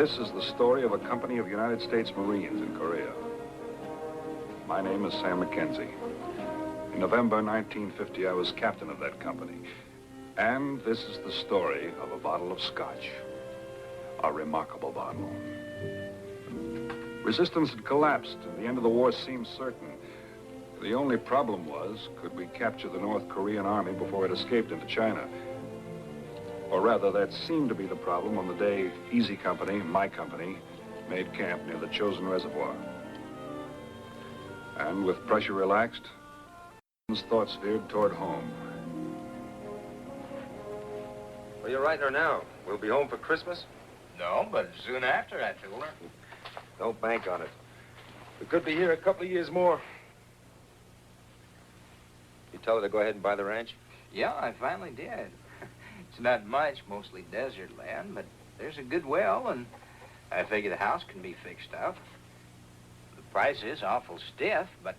This is the story of a company of United States Marines in Korea. My name is Sam Mackenzie. In November 1950, I was captain of that company. And this is the story of a bottle of scotch. A remarkable bottle. Resistance had collapsed, and the end of the war seemed certain. The only problem was, could we capture the North Korean army before it escaped into China? Or rather, that seemed to be the problem on the day Easy Company, my company, made camp near the chosen reservoir. And with pressure relaxed, his thoughts veered toward home. Well, you're writing her now. We'll be home for Christmas? No, but soon after, I told her. Don't bank on it. We could be here a couple of years more. You tell her to go ahead and buy the ranch? Yeah, I finally did. It's not much, mostly desert land, but there's a good well, and I figure the house can be fixed up. The price is awful stiff, but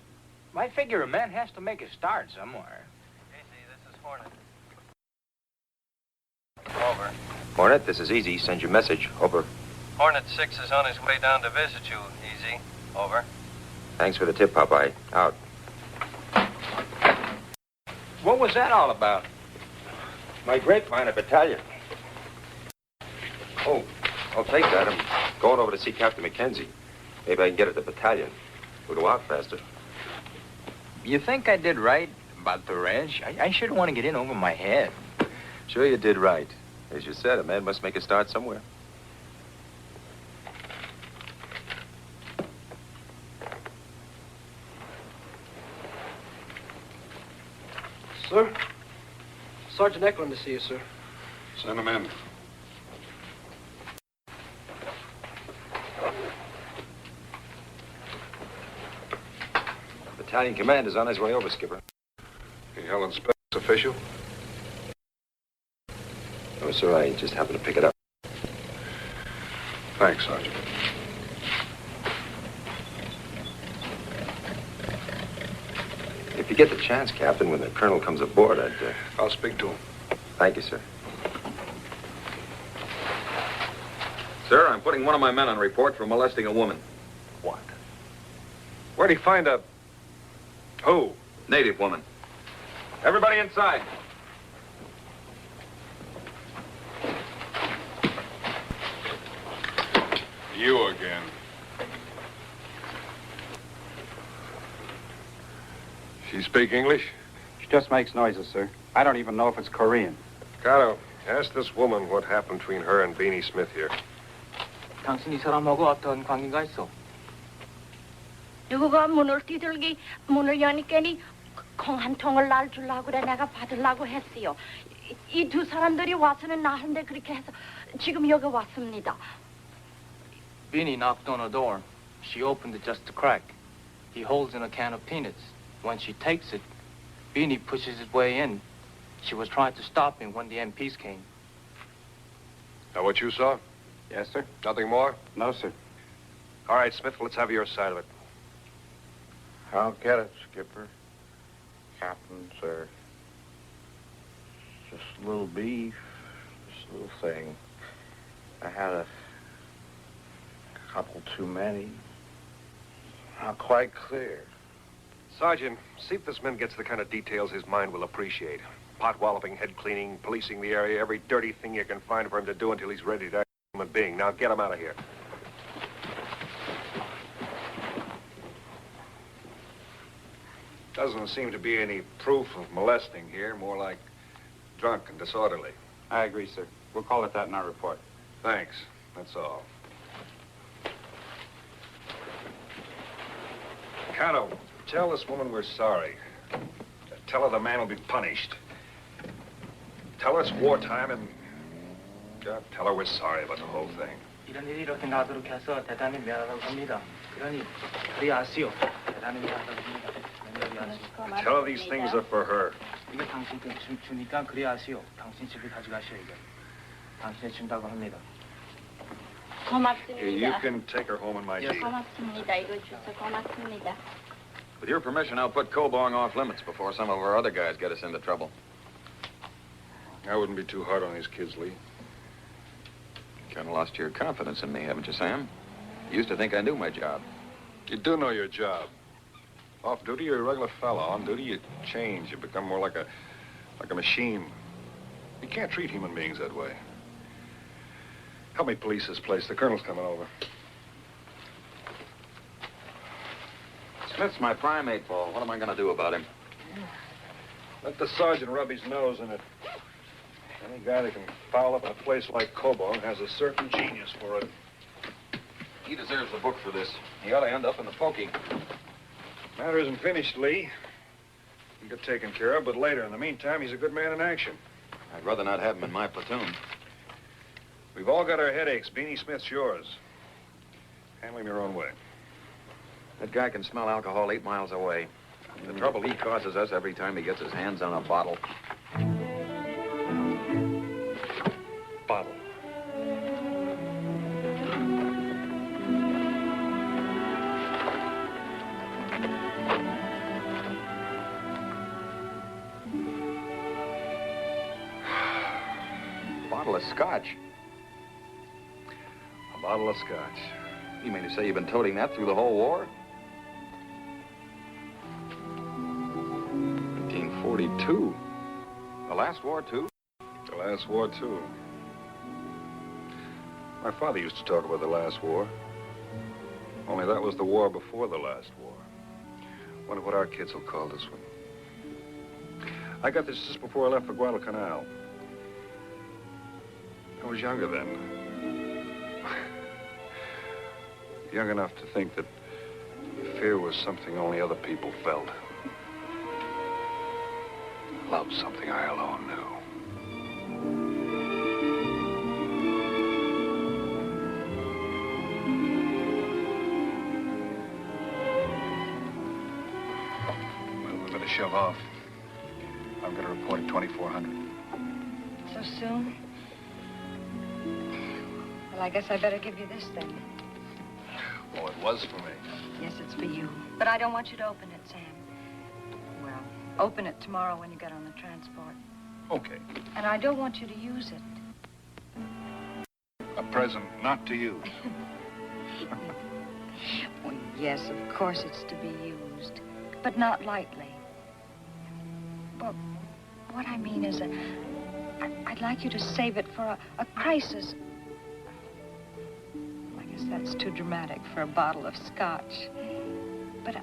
I figure a man has to make a start somewhere. Easy, this is Hornet. Over. Hornet, this is Easy. Send your message. Over. Hornet 6 is on his way down to visit you. Easy. Over. Thanks for the tip, Popeye. Out. What was that all about? My grapevine, a battalion. Oh, I'll take that. I'm going over to see Captain Mackenzie. Maybe I can get at the battalion. We'll go out faster. You think I did right about the ranch? I sure want to get in over my head. Sure you did right. As you said, a man must make a start somewhere. Sir? Sergeant Eklund to see you, sir. Send him in. Battalion commander's on his way over, Skipper. Can you Helen Speck's official? Oh, sir, I just happened to pick it up. Thanks, Sergeant. If you get the chance, Captain, when the colonel comes aboard, I'll speak to him. Thank you, sir. Sir, I'm putting one of my men on report for molesting a woman. What? Where'd he find a... Who? Native woman. Everybody inside. You again. She speak English? She just makes noises, sir. I don't even know if it's Korean. Kato, ask this woman what happened between her and Beanie Smith here. 당신 이 사람하고 어떤 관계가 있어? 누구가 문을 여니까니 콩 한 통을 날 주려고 그래. 내가 받으려고 했어요. 이 두 사람들이 와서는 나한테 그렇게 해서 지금 여기 왔습니다. Beanie knocked on her door. She opened it just a crack. He holds in a can of peanuts. When she takes it, Beanie pushes his way in. She was trying to stop him when the MPs came. Now, what you saw? Yes, sir? Nothing more? No, sir. All right, Smith, let's have your side of it. I'll get it, Skipper. Captain, sir. Just a little beef, just a little thing. I had a couple too many. Not quite clear. Sergeant, see if this man gets the kind of details his mind will appreciate. Pot walloping, head cleaning, policing the area, every dirty thing you can find for him to do until he's ready to act as a human being. Now get him out of here. Doesn't seem to be any proof of molesting here, more like drunk and disorderly. I agree, sir. We'll call it that in our report. Thanks. That's all. Kato, tell this woman we're sorry. Tell her the man will be punished. Tell her it's wartime and... tell her we're sorry about the whole thing. 이런 일이 이렇게 나도록 해서 대단히 미안하다고 합니다. 그러니 그리 아시오. 대단히 미안하다고 합니다. Tell her these things are for her. 이거 당신께 주니까 그리 아시오. 당신 집에 가져가시오 이거. 당신이 준다고 합니다. 고맙습니다. You can take her home in my jeep. 고맙습니다. 이거 주셔서 고맙습니다. With your permission, I'll put Cobong off limits before some of our other guys get us into trouble. I wouldn't be too hard on these kids, Lee. Kind of lost your confidence in me, haven't you, Sam? You used to think I knew my job. You do know your job. Off duty, you're a regular fellow. On duty, you change. You become more like a machine. You can't treat human beings that way. Help me police this place. The colonel's coming over. Smith's my primate ball. What am I going to do about him? Let the sergeant rub his nose in it. Any guy that can foul up a place like Cobong has a certain genius for it. He deserves a book for this. He ought to end up in the pokey. Matter isn't finished, Lee. He'll get taken care of, but later. In the meantime, he's a good man in action. I'd rather not have him in my platoon. We've all got our headaches. Beanie Smith's yours. Handle him your own way. That guy can smell alcohol 8 miles away. The trouble he causes us every time he gets his hands on a bottle. Bottle. Bottle of scotch. A bottle of scotch. You mean to say you've been toting that through the whole war? 1942. The last war, too? The last war, too. My father used to talk about the last war. Only that was the war before the last war. Wonder what our kids will call this one. I got this just before I left for Guadalcanal. I was younger then. Young enough to think that fear was something only other people felt. Love something I alone knew. Well, we better shove off. I'm going to report at 2400. So soon? Well, I guess I better give you this then. Oh, it was for me. Yes, it's for you. But I don't want you to open it, Sam. Well, open it tomorrow when you get on the transport. Okay. And I don't want you to use it. A present not to you. Well, yes, of course it's to be used, but not lightly. Well, what I mean is I'd like you to save it for a crisis. I guess that's too dramatic for a bottle of scotch. But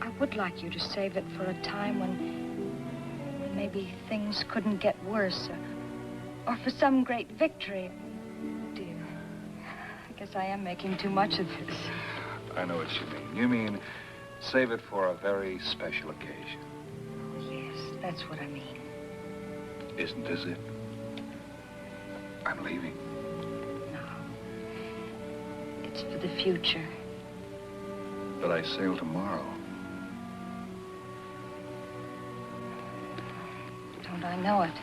I would like you to save it for a time when maybe things couldn't get worse, or for some great victory. Dear, I guess I am making too much of this. I know what you mean. You mean save it for a very special occasion. Yes, that's what I mean. Isn't this it? I'm leaving. No. It's for the future. But I sail tomorrow. Don't I know it?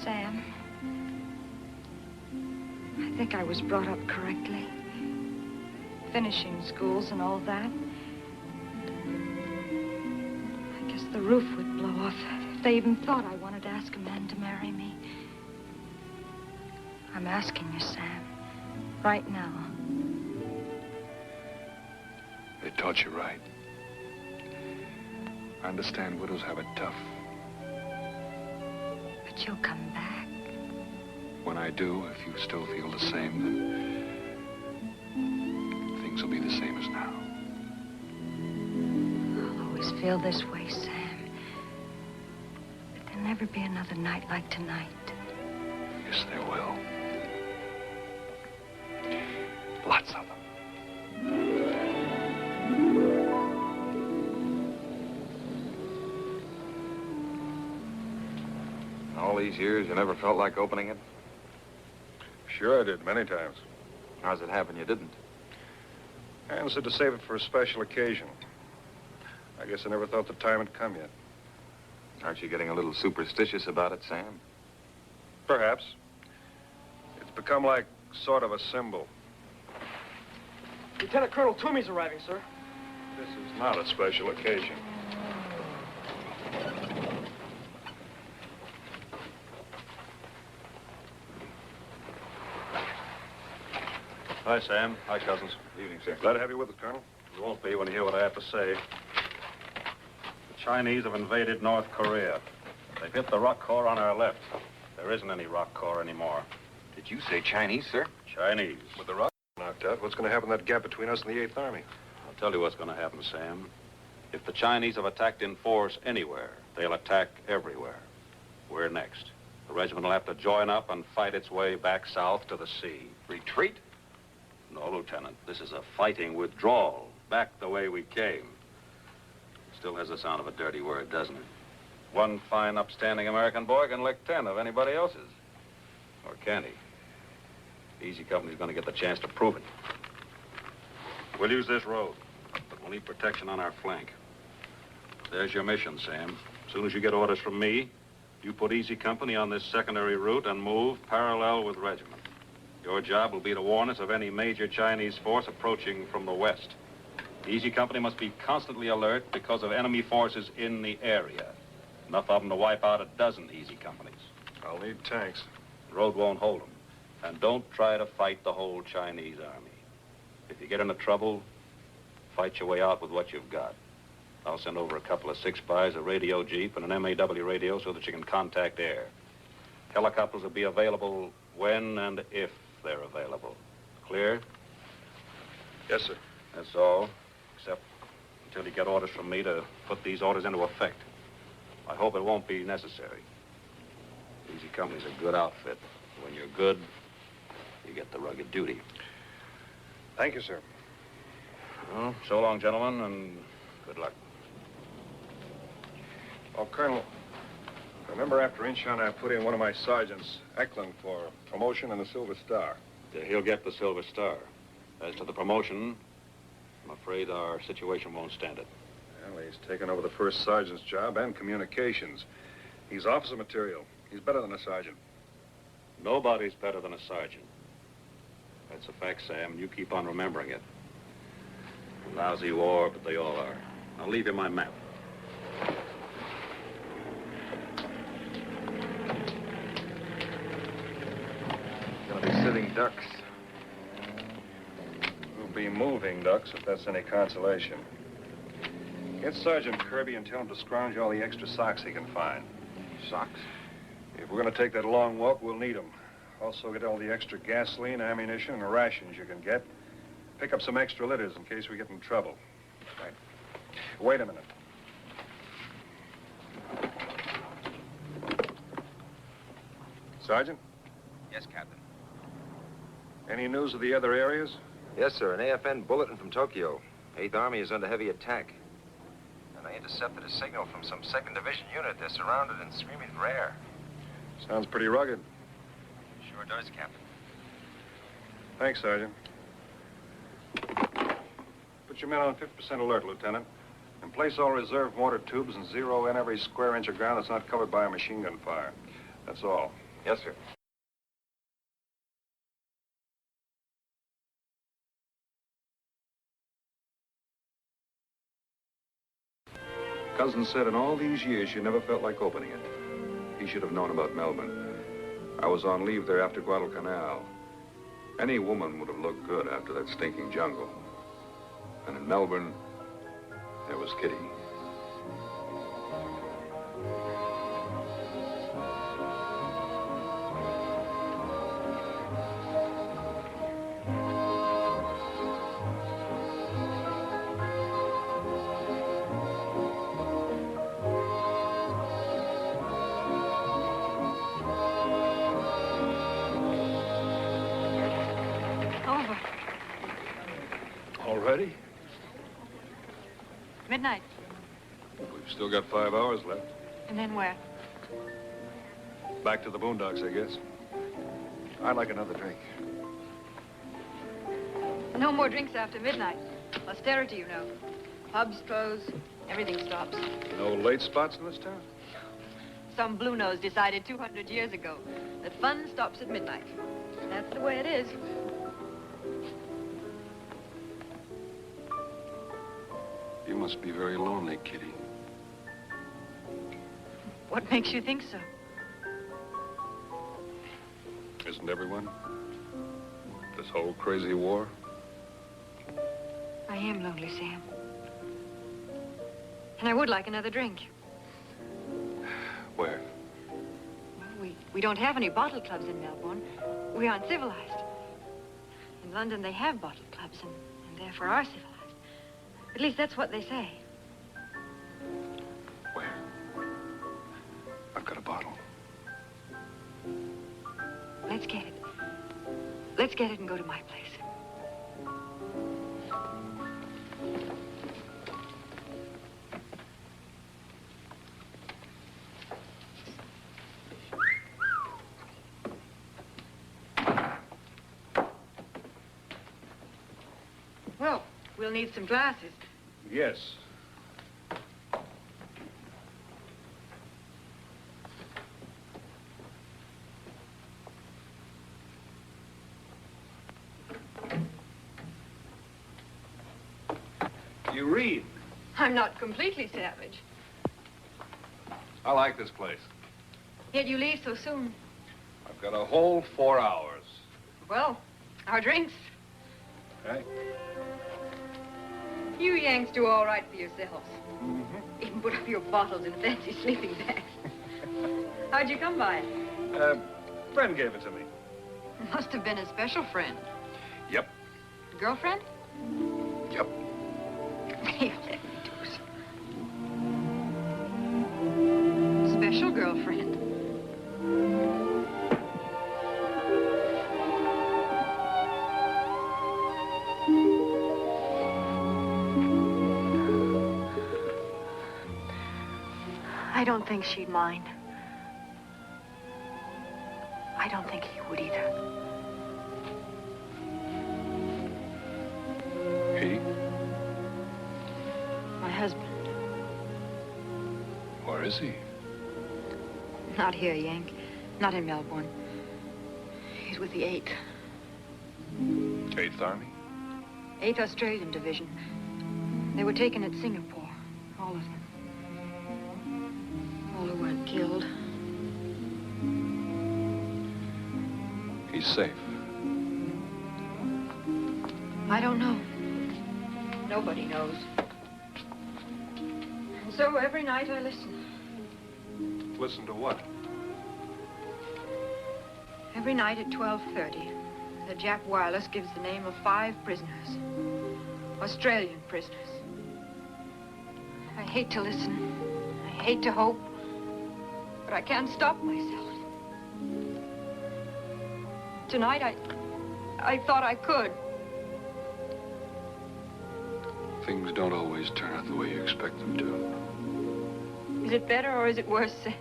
Sam, I think I was brought up correctly. Finishing schools and all that. I guess the roof would blow off if they even thought I wanted to ask a man to marry me. I'm asking you, Sam, right now. They taught you right. I understand widows have it tough. But you'll come back. When I do, if you still feel the same, then things will be the same as now. I'll always feel this way, Sam. But there'll never be another night like tonight. Yes, there will. Lots of them. All these years, you never felt like opening it? Sure I did, many times. How's it happen you didn't? Ann said to save it for a special occasion. I guess I never thought the time had come yet. Aren't you getting a little superstitious about it, Sam? Perhaps. It's become like sort of a symbol. Lieutenant Colonel Toomey's arriving, sir. This is not a special occasion. Hi, Sam. Hi, cousins. Evening, sir. Glad to have you with us, Colonel. You won't be when you hear what I have to say. The Chinese have invaded North Korea. They've hit the rock core on our left. There isn't any rock core anymore. Did you say Chinese, sir? Chinese. With the rock knocked out, what's going to happen in that gap between us and the 8th Army? I'll tell you what's going to happen, Sam. If the Chinese have attacked in force anywhere, they'll attack everywhere. We're next. The regiment will have to join up and fight its way back south to the sea. Retreat? No, Lieutenant. This is a fighting withdrawal, back the way we came. Still has the sound of a dirty word, doesn't it? One fine, upstanding American boy can lick 10 of anybody else's. Or can he? Easy Company's going to get the chance to prove it. We'll use this road, but we'll need protection on our flank. There's your mission, Sam. As soon as you get orders from me, you put Easy Company on this secondary route and move parallel with regiment. Your job will be to warn us of any major Chinese force approaching from the west. Easy Company must be constantly alert because of enemy forces in the area. Enough of them to wipe out a dozen Easy Companies. I'll need tanks. The road won't hold them. And don't try to fight the whole Chinese army. If you get into trouble, fight your way out with what you've got. I'll send over a couple of 6-bys, a radio jeep, and an MAW radio so that you can contact air. Helicopters will be available when and if they're available. Clear? Yes, sir. That's all, except until you get orders from me to put these orders into effect. I hope it won't be necessary. Easy Company's a good outfit. When you're good, you get the rugged duty. Thank you, sir. Well, so long, gentlemen, and good luck. Oh, Colonel, remember after Incheon I put in one of my sergeants, Eklund, for promotion and the Silver Star? Yeah, he'll get the Silver Star. As to the promotion, I'm afraid our situation won't stand it. Well, he's taken over the first sergeant's job and communications. He's officer material. He's better than a sergeant. Nobody's better than a sergeant. That's a fact, Sam, and you keep on remembering it. Lousy war, but they all are. I'll leave you my map. Gonna be sitting ducks. We'll be moving ducks, if that's any consolation. Get Sergeant Kirby and tell him to scrounge all the extra socks he can find. Socks? If we're gonna take that long walk, we'll need them. Also get all the extra gasoline, ammunition, and rations you can get. Pick up some extra litters in case we get in trouble. Right. Wait a minute. Sergeant, Yes, Captain. any news of the other areas? Yes, sir. An AFN bulletin from Tokyo. 8th Army is under heavy attack. And I intercepted a signal from some 2nd Division unit. They're surrounded and screaming for air. Sounds pretty rugged. Sure does, Captain. Thanks, Sergeant. Put your men on 50% alert, Lieutenant. And place all reserve mortar tubes and zero in every square inch of ground that's not covered by a machine gun fire. That's all. Yes, sir. Cousin said in all these years she never felt like opening it. He should have known about Melbourne. I was on leave there after Guadalcanal. Any woman would have looked good after that stinking jungle. And in Melbourne, there was Kitty. Over. Already? Midnight. We've still got 5 hours left. And then where? Back to the boondocks, I guess. I'd like another drink. No more drinks after midnight. Austerity, you know. Pubs close, everything stops. No late spots in this town? Some blue nose decided 200 years ago that fun stops at midnight. That's the way it is. You must be very lonely, Kitty. What makes you think so? Isn't everyone? This whole crazy war? I am lonely, Sam. And I would like another drink. Where? We don't have any bottle clubs in Melbourne. We aren't civilized. In London, they have bottle clubs, and therefore are civilized. At least that's what they say. Where? I've got a bottle. Let's get it. Let's get it and go to my place. Well, we'll need some glasses. Yes. You read. I'm not completely savage. I like this place. Yet you leave so soon. I've got a whole 4 hours. Well, our drinks. Right? You Yanks do all right for yourselves. Even put up your bottles and fancy sleeping bags. How'd you come by it? Friend gave it to me. Must have been a special friend. Yep. Girlfriend? Yep. Here, let me do so. Special girlfriend. I don't think she'd mind. I don't think he would either. He? My husband. Where is he? Not here, Yank. Not in Melbourne. He's with the 8th. 8th Army? 8th Australian Division. They were taken at Singapore. All of them. All who weren't killed. He's safe. I don't know. Nobody knows. And so every night I listen. Listen to what? Every night at 12:30, the Jap wireless gives the name of 5 prisoners. Australian prisoners. I hate to listen. I hate to hope. But I can't stop myself. Tonight, I thought I could. Things don't always turn out the way you expect them to. Is it better or is it worse, Sam?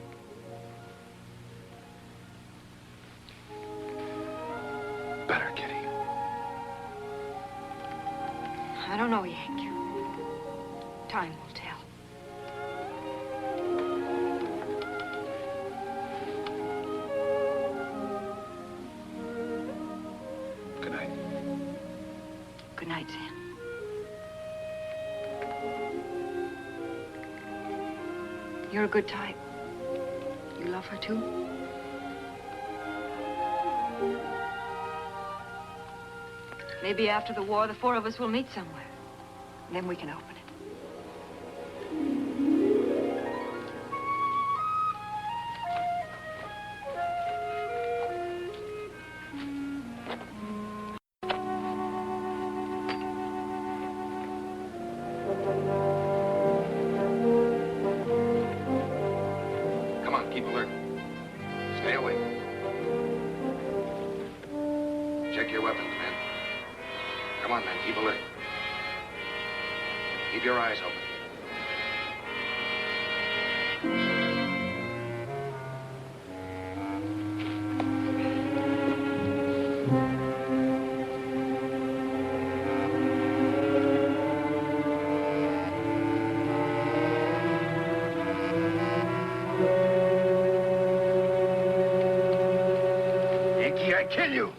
Better, Kitty. I don't know, Yank. Time will tell. Good night. Good night, Sam. You're a good type. You love her, too? Maybe after the war, the 4 of us will meet somewhere. And then we can open it. Come on, keep alert. Stay awake. Check your weapons, men. Come on, men, keep alert. Keep your eyes open. Yankee, I kill you!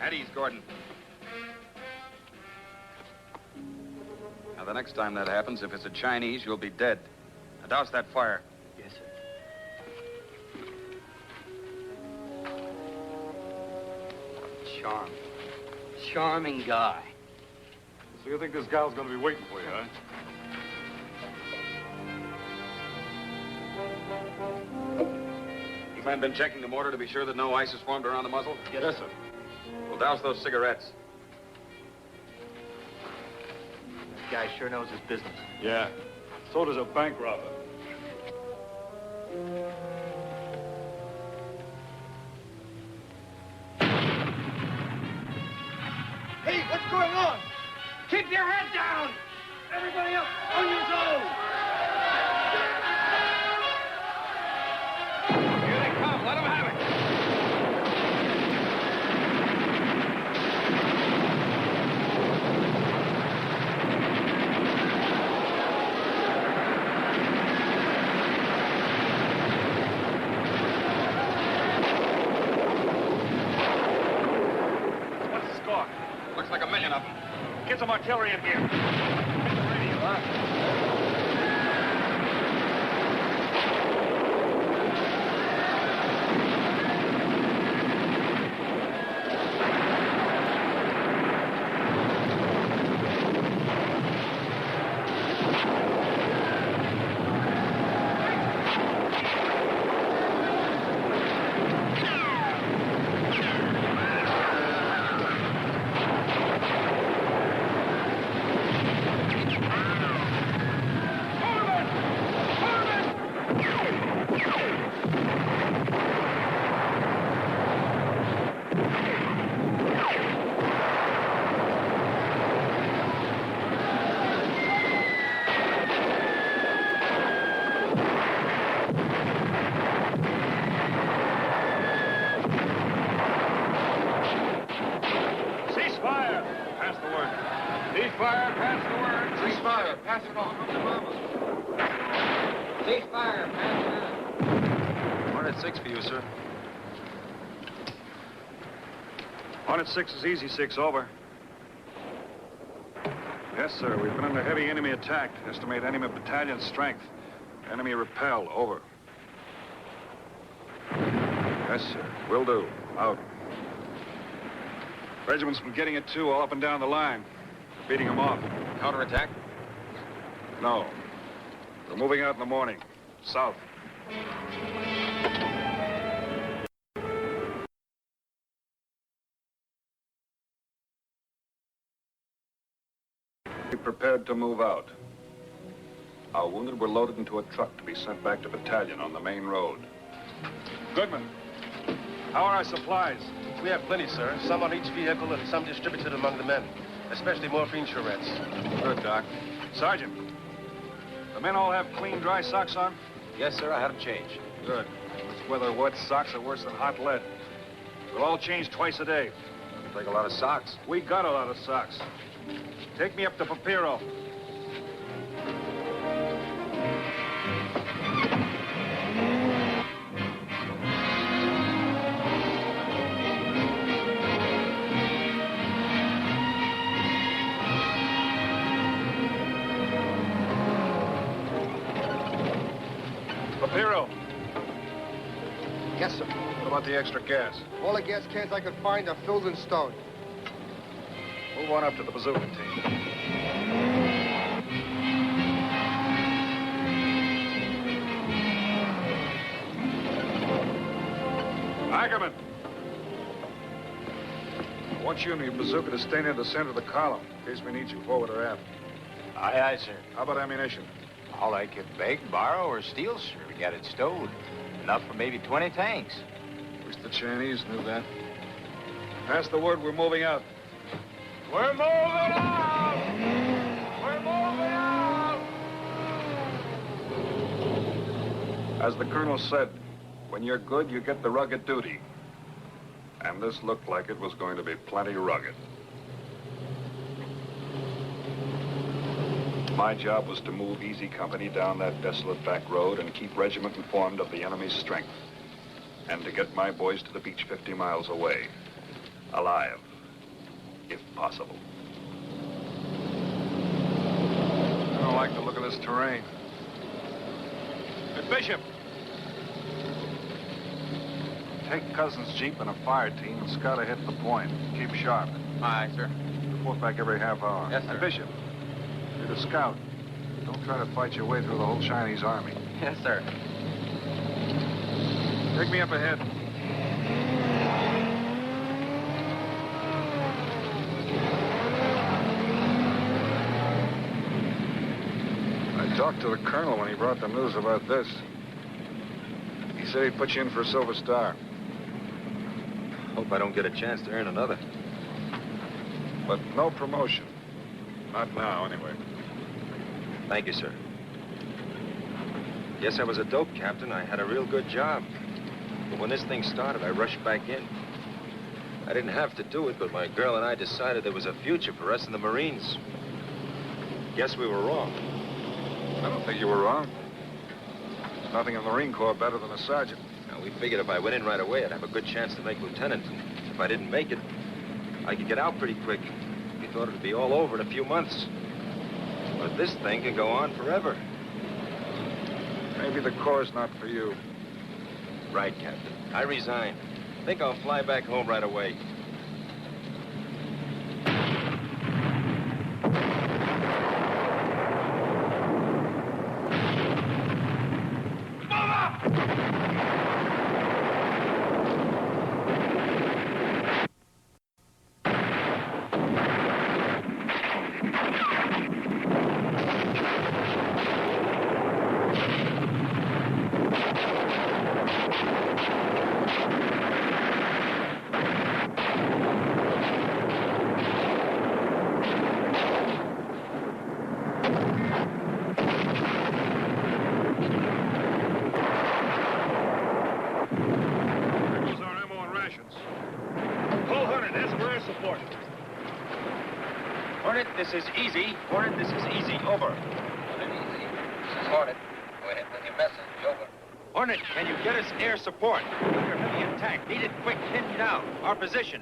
At ease, Gordon. the next time that happens, if it's a Chinese, you'll be dead. Now douse that fire. Yes, sir. Charming. Charming guy. So you think this gal's gonna be waiting for you, huh? You men been checking the mortar to be sure that no ice is formed around the muzzle? Yes, sir. Well, douse those cigarettes. This guy sure knows his business. Yeah. So does a bank robber. Hey, what's going on? Keep your head down! Everybody else, on your toes! Here they come. Let them have it. What's the score? Looks like 1 million of them. Get some artillery in here. Get the radio, huh? Ceasefire! Pass the word. Ceasefire, pass the word. Ceasefire, pass it on. Ceasefire, pass it on. Hornet 6 for you, sir. Hornet 6 is easy, 6, over. Yes, sir. We've been under heavy enemy attack. Estimate enemy battalion strength. Enemy repel, over. Yes, sir. Will do. Out. Regiment's been getting it, too, all up and down the line. Beating them off. Counterattack? No. We're moving out in the morning. South. Be prepared to move out. Our wounded were loaded into a truck to be sent back to battalion on the main road. Goodman, how are our supplies? We have plenty, sir. Some on each vehicle and some distributed among the men, especially morphine charrettes. Good, Doc. Sergeant, the men all have clean, dry socks on? Yes, sir. I had them changed. Good. This weather, wet socks are worse than hot lead. We'll all change twice a day. You take a lot of socks. We got a lot of socks. Take me up to Papiro. Papiro. Yes, sir. What about the extra gas? All the gas cans I could find are filled in stone. Move on up to the bazooka team. Ackerman! I want you and your bazooka to stay near the center of the column in case we need you forward or aft. Aye, aye, sir. How about ammunition? All I could beg, borrow, or steal, sir. We got it stowed. Enough for maybe 20 tanks. Wish the Chinese knew that. Pass the word we're moving out. We're moving out! We're moving out! As the colonel said, when you're good, you get the rugged duty. And this looked like it was going to be plenty rugged. My job was to move Easy Company down that desolate back road and keep regiment informed of the enemy's strength. And to get my boys to the beach 50 miles away. Alive, if possible. I don't like the look of this terrain. Hey, Bishop! Take Cousin's Jeep and a fire team and scout ahead to the point. Keep sharp. Aye, sir. Report back every half hour. Yes, sir. And Bishop, you're the scout. Don't try to fight your way through the whole Chinese army. Yes, sir. Take me up ahead. I talked to the colonel when he brought the news about this. He said he'd put you in for a Silver Star. Hope I don't get a chance to earn another. But no promotion. Not now, anyway. Thank you, sir. Yes, I was a dope captain. I had a real good job. But when this thing started, I rushed back in. I didn't have to do it, but my girl and I decided there was a future for us in the Marines. Guess we were wrong. I don't think you were wrong. There's nothing in the Marine Corps better than a sergeant. Now, we figured if I went in right away, I'd have a good chance to make lieutenant. And if I didn't make it, I could get out pretty quick. We thought it'd be all over in a few months. But this thing can go on forever. Maybe the Corps' not for you. Right, Captain. I resign. Think I'll fly back home right away. Hornet, this is Easy. Hornet, this is Easy. Over. Hornet, Easy. This is Hornet. Go ahead with your message. Over. Hornet, can you get us air support? Under heavy attack. Need it quick. Pinned down. Our position.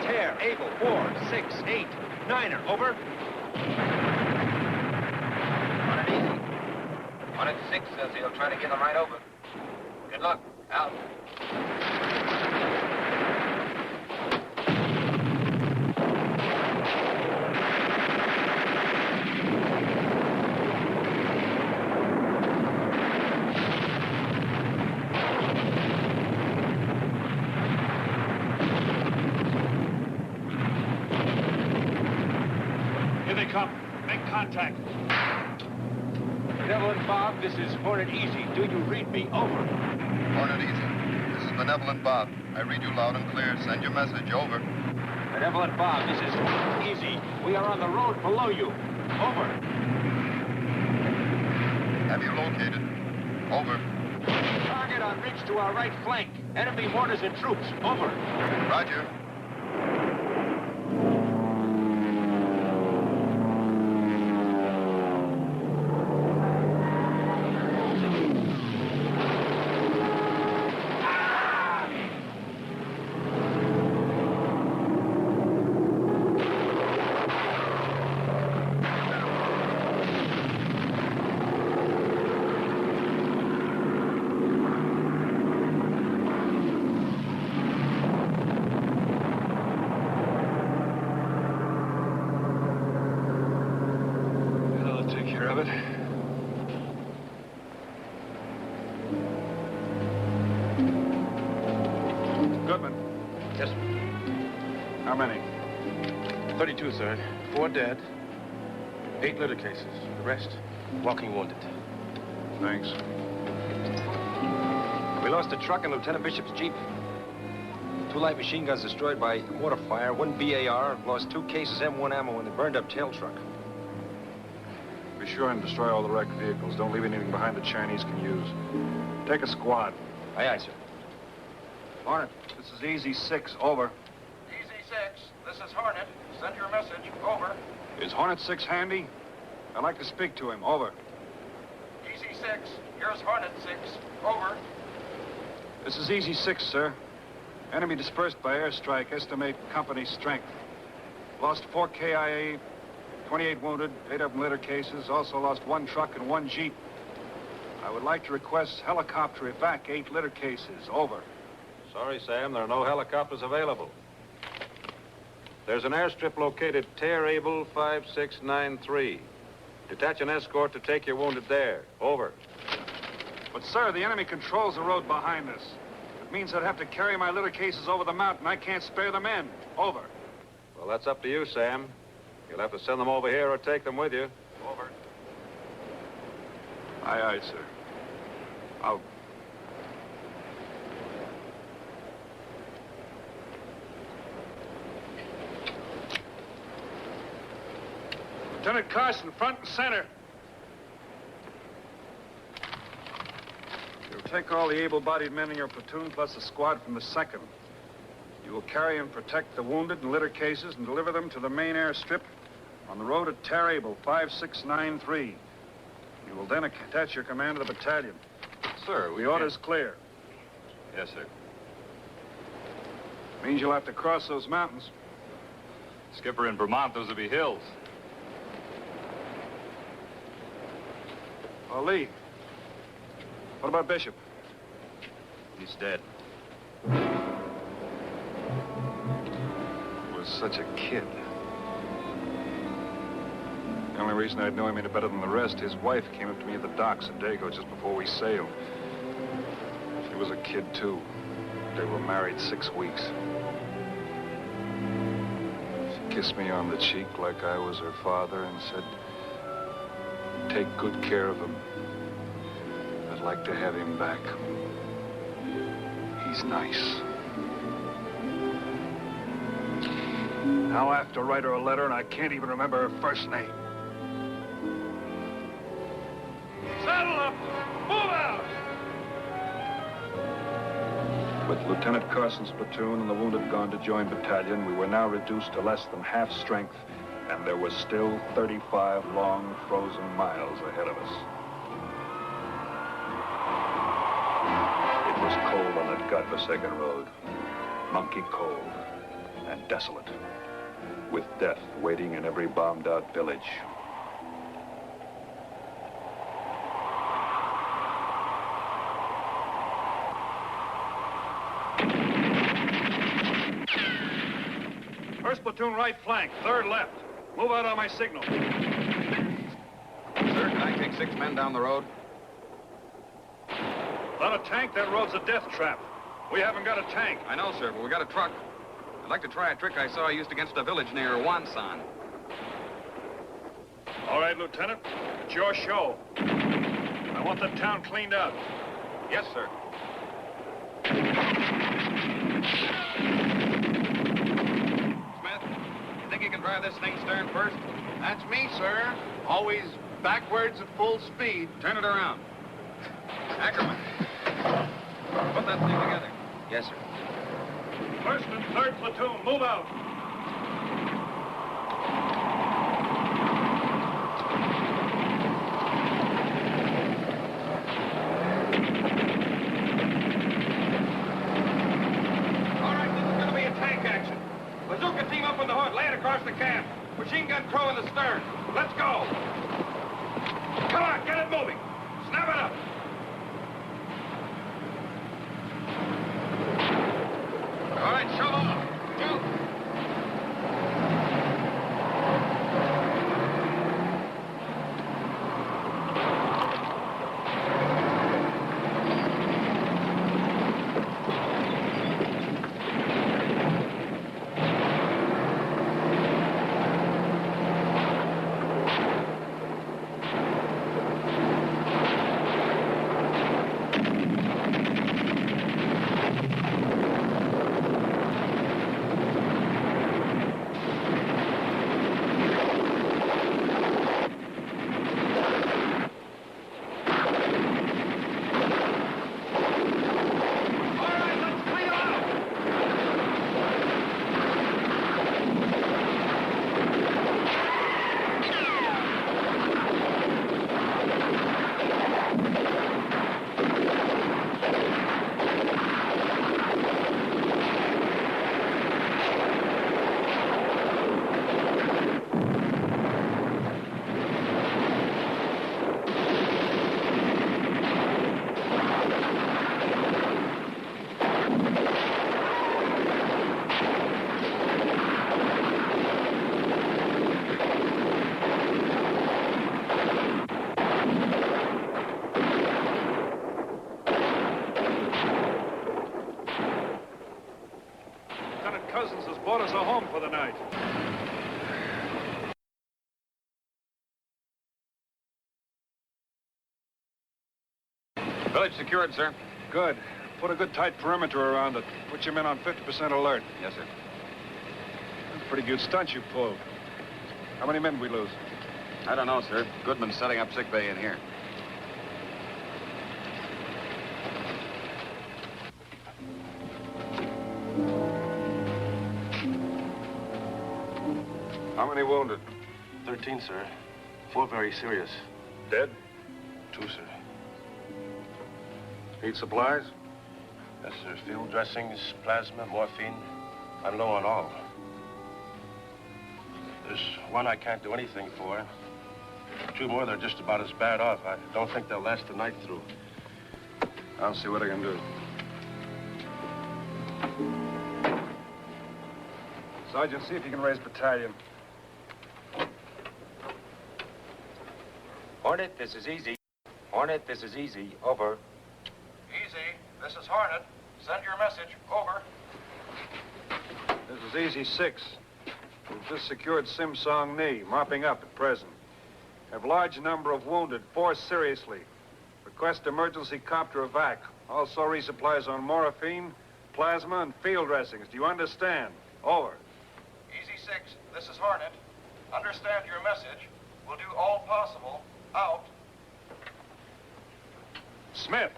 Tear, Able, 4, 6, 8, 9er. Over. Hornet, Easy. Hornet 6 says he'll try to get them right over. Good luck. Out. Contact. Benevolent Bob, this is Hornet Easy. Do you read me? Over. Hornet Easy. This is Benevolent Bob. I read you loud and clear. Send your message. Over. Benevolent Bob, this is Hornet Easy. We are on the road below you. Over. Have you located? Over. Target on ridge to our right flank. Enemy mortars and troops. Over. Roger. Yes, sir. How many? 32, sir. 4 dead. 8 litter cases. The rest, walking wounded. Thanks. We lost a truck and Lieutenant Bishop's Jeep. 2 light machine guns destroyed by mortar fire, 1 BAR, lost 2 cases M1 ammo in the burned-up tail truck. Be sure and destroy all the wrecked vehicles. Don't leave anything behind the Chinese can use. Take a squad. Aye, aye, sir. Hornet, this is Easy 6. Over. Easy 6, this is Hornet. Send your message. Over. Is Hornet 6 handy? I'd like to speak to him. Over. Easy 6, here's Hornet 6. Over. This is Easy 6, sir. Enemy dispersed by airstrike. Estimate company strength. Lost 4 KIA, 28 wounded, 8 of them litter cases. Also lost 1 truck and 1 Jeep. I would like to request helicopter evac 8 litter cases. Over. Sorry, Sam, there are no helicopters available. There's an airstrip located Able 5693. Detach an escort to take your wounded there. Over. But, sir, the enemy controls the road behind us. It means I'd have to carry my litter cases over the mountain. I can't spare the men. Over. Well, that's up to you, Sam. You'll have to send them over here or take them with you. Over. Aye, aye, sir. Out. Lieutenant Carson, front and center. You'll take all the able-bodied men in your platoon, plus a squad from the 2nd. You will carry and protect the wounded and litter cases and deliver them to the main airstrip on the road at Able 5693. You will then attach your command to the battalion. Sir, The order's clear. Yes, sir. Means you'll have to cross those mountains. Skipper, in Vermont, those will be hills. Oh, Lee. What about Bishop? He's dead. Was such a kid. The only reason I'd know him any better than the rest, his wife came up to me at the docks at Dago just before we sailed. She was a kid, too. They were married 6 weeks. She kissed me on the cheek like I was her father and said, "Take good care of him. I'd like to have him back. He's nice." Now I have to write her a letter, and I can't even remember her first name. Saddle up! Move out! With Lieutenant Carson's platoon and the wounded gone to join battalion, we were now reduced to less than half strength, and there was still 35 long, frozen miles ahead of us. It was cold on that godforsaken road. Monkey cold and desolate, with death waiting in every bombed-out village. First platoon right flank, 3rd left. Move out on my signal. Sir, can I take 6 men down the road? Not a tank, that road's a death trap. We haven't got a tank. I know, sir, but we got a truck. I'd like to try a trick I saw used against a village near Wonsan. All right, Lieutenant. It's your show. I want the town cleaned out. Yes, sir. Smith, you think you can drive this thing stern first? That's me, sir. Always backwards at full speed. Turn it around. Ackerman, put that thing together. Yes, sir. 1st and 3rd platoon, move out. All right, this is going to be a tank action. Bazooka team up in the hood, lay it across the camp. Machine gun crew in the stern. Let's go. Come on, get it moving. Snap it up. All right, shove off. Shoot. Cousins has bought us a home for the night. Village secured, sir. Good. Put a good tight perimeter around it. Put your men on 50% alert. Yes, sir. Pretty good stunt you pulled. How many men did we lose? I don't know, sir. Goodman's setting up sick bay in here. How many wounded? 13, sir. 4 very serious. Dead? 2, sir. Need supplies? Yes, sir. Field dressings, plasma, morphine. I'm low on all. There's one I can't do anything for. 2 more, they're just about as bad off. I don't think they'll last the night through. I'll see what I can do. Sergeant, see if you can raise battalion. Hornet, this is Easy. Hornet, this is Easy. Over. Easy. This is Hornet. Send your message. Over. This is Easy 6. We've just secured Sim Song Ni, mopping up at present. Have large number of wounded, 4 seriously. Request emergency copter evac. Also resupplies on morphine, plasma, and field dressings. Do you understand? Over. Easy 6. This is Hornet. Understand your message. We'll do all possible. Out. Smith.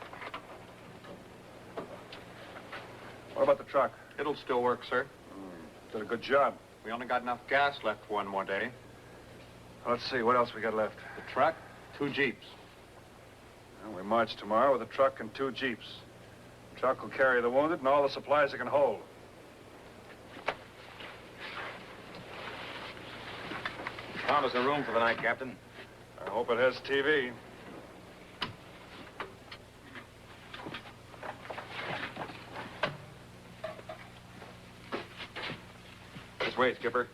What about the truck? It'll still work, sir. Did a good job. We only got enough gas left for one more day. Let's see, what else we got left? The truck, 2 Jeeps. Well, we march tomorrow with a truck and 2 Jeeps. The truck will carry the wounded and all the supplies it can hold. Found us a room for the night, Captain. I hope it has TV. This way, Skipper.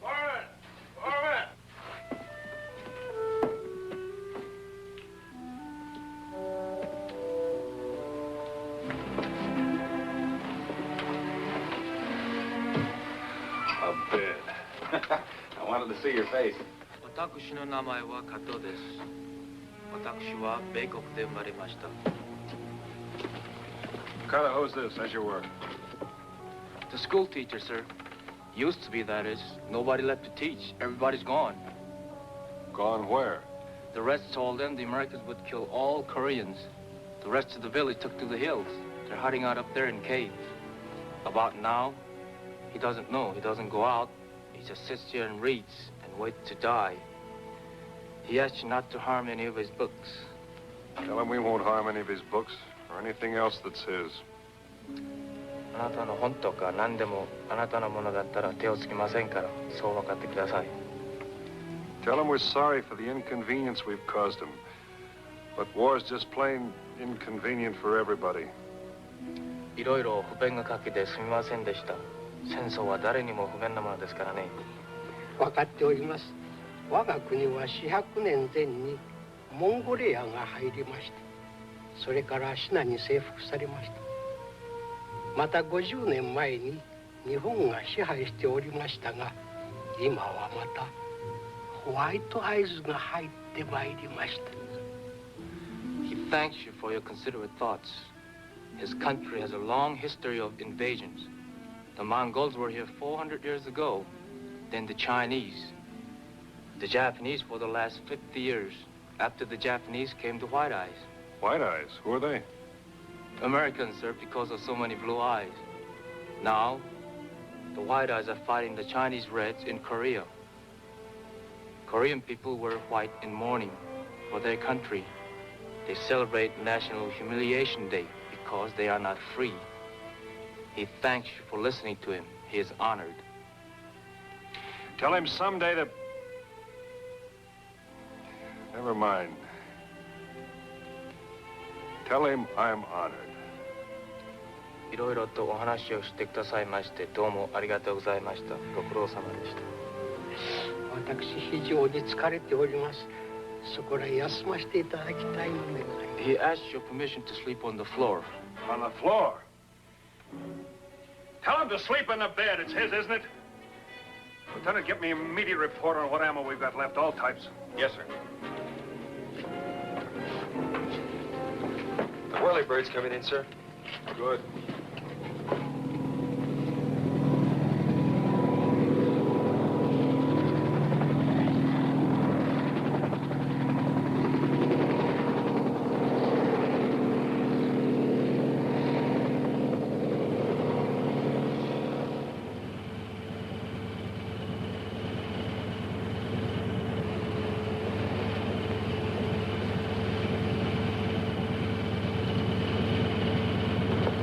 Hornet! Hornet! A bed. I wanted to see your face. 私の名前は加藤です。私は米国で生まれました。 Carla, who's this? How's your work? The school teacher, sir. Used to be, that is. Nobody left to teach. Everybody's gone. Gone where? The rest told them the Americans would kill all Koreans. The rest of the village took to the hills. They're hiding out up there in caves. About now, he doesn't know. He doesn't go out. He just sits here and reads and waits to die. He asks you not to harm any of his books. Tell him we won't harm any of his books or anything else that's his. あなたの本とか何でもあなたのものだったら手をつきませんから、そう分かってください。 Tell him we're sorry for the inconvenience we've caused him. But war's just plain inconvenient for everybody. いろいろ不便がかけてすみませんでした。戦争は誰にも不便なものですからね。分かっております。我が国は400年前にモンゴリアが入りまして、それからシナに征服されました。また50年前に日本が支配しておりましたが、今はまたホワイトアイズが入ってまいりました。 He thanks you for your considerate thoughts. His country has a long history of invasions. The Mongols were here 400 years ago, then the Chinese. The Japanese for the last 50 years. After the Japanese came the White Eyes. White Eyes? Who are they? Americans, sir, because of so many blue eyes. Now, the White Eyes are fighting the Chinese Reds in Korea. Korean people wear white in mourning for their country. They celebrate National Humiliation Day because they are not free. He thanks you for listening to him. He is honored. Tell him someday to... Never mind. Tell him I'm honored. いろいろとお話をしてくださいましてどうもありがとうございました。ご苦労様でした。私非常に疲れております。そこらへ休ませていただきたいのでございます。 He asked your permission to sleep on the floor. On the floor? Tell him to sleep in the bed. It's his, isn't it? Lieutenant, get me an immediate report on what ammo we've got left, all types. Yes, sir. The whirlybird's coming in, sir. Good.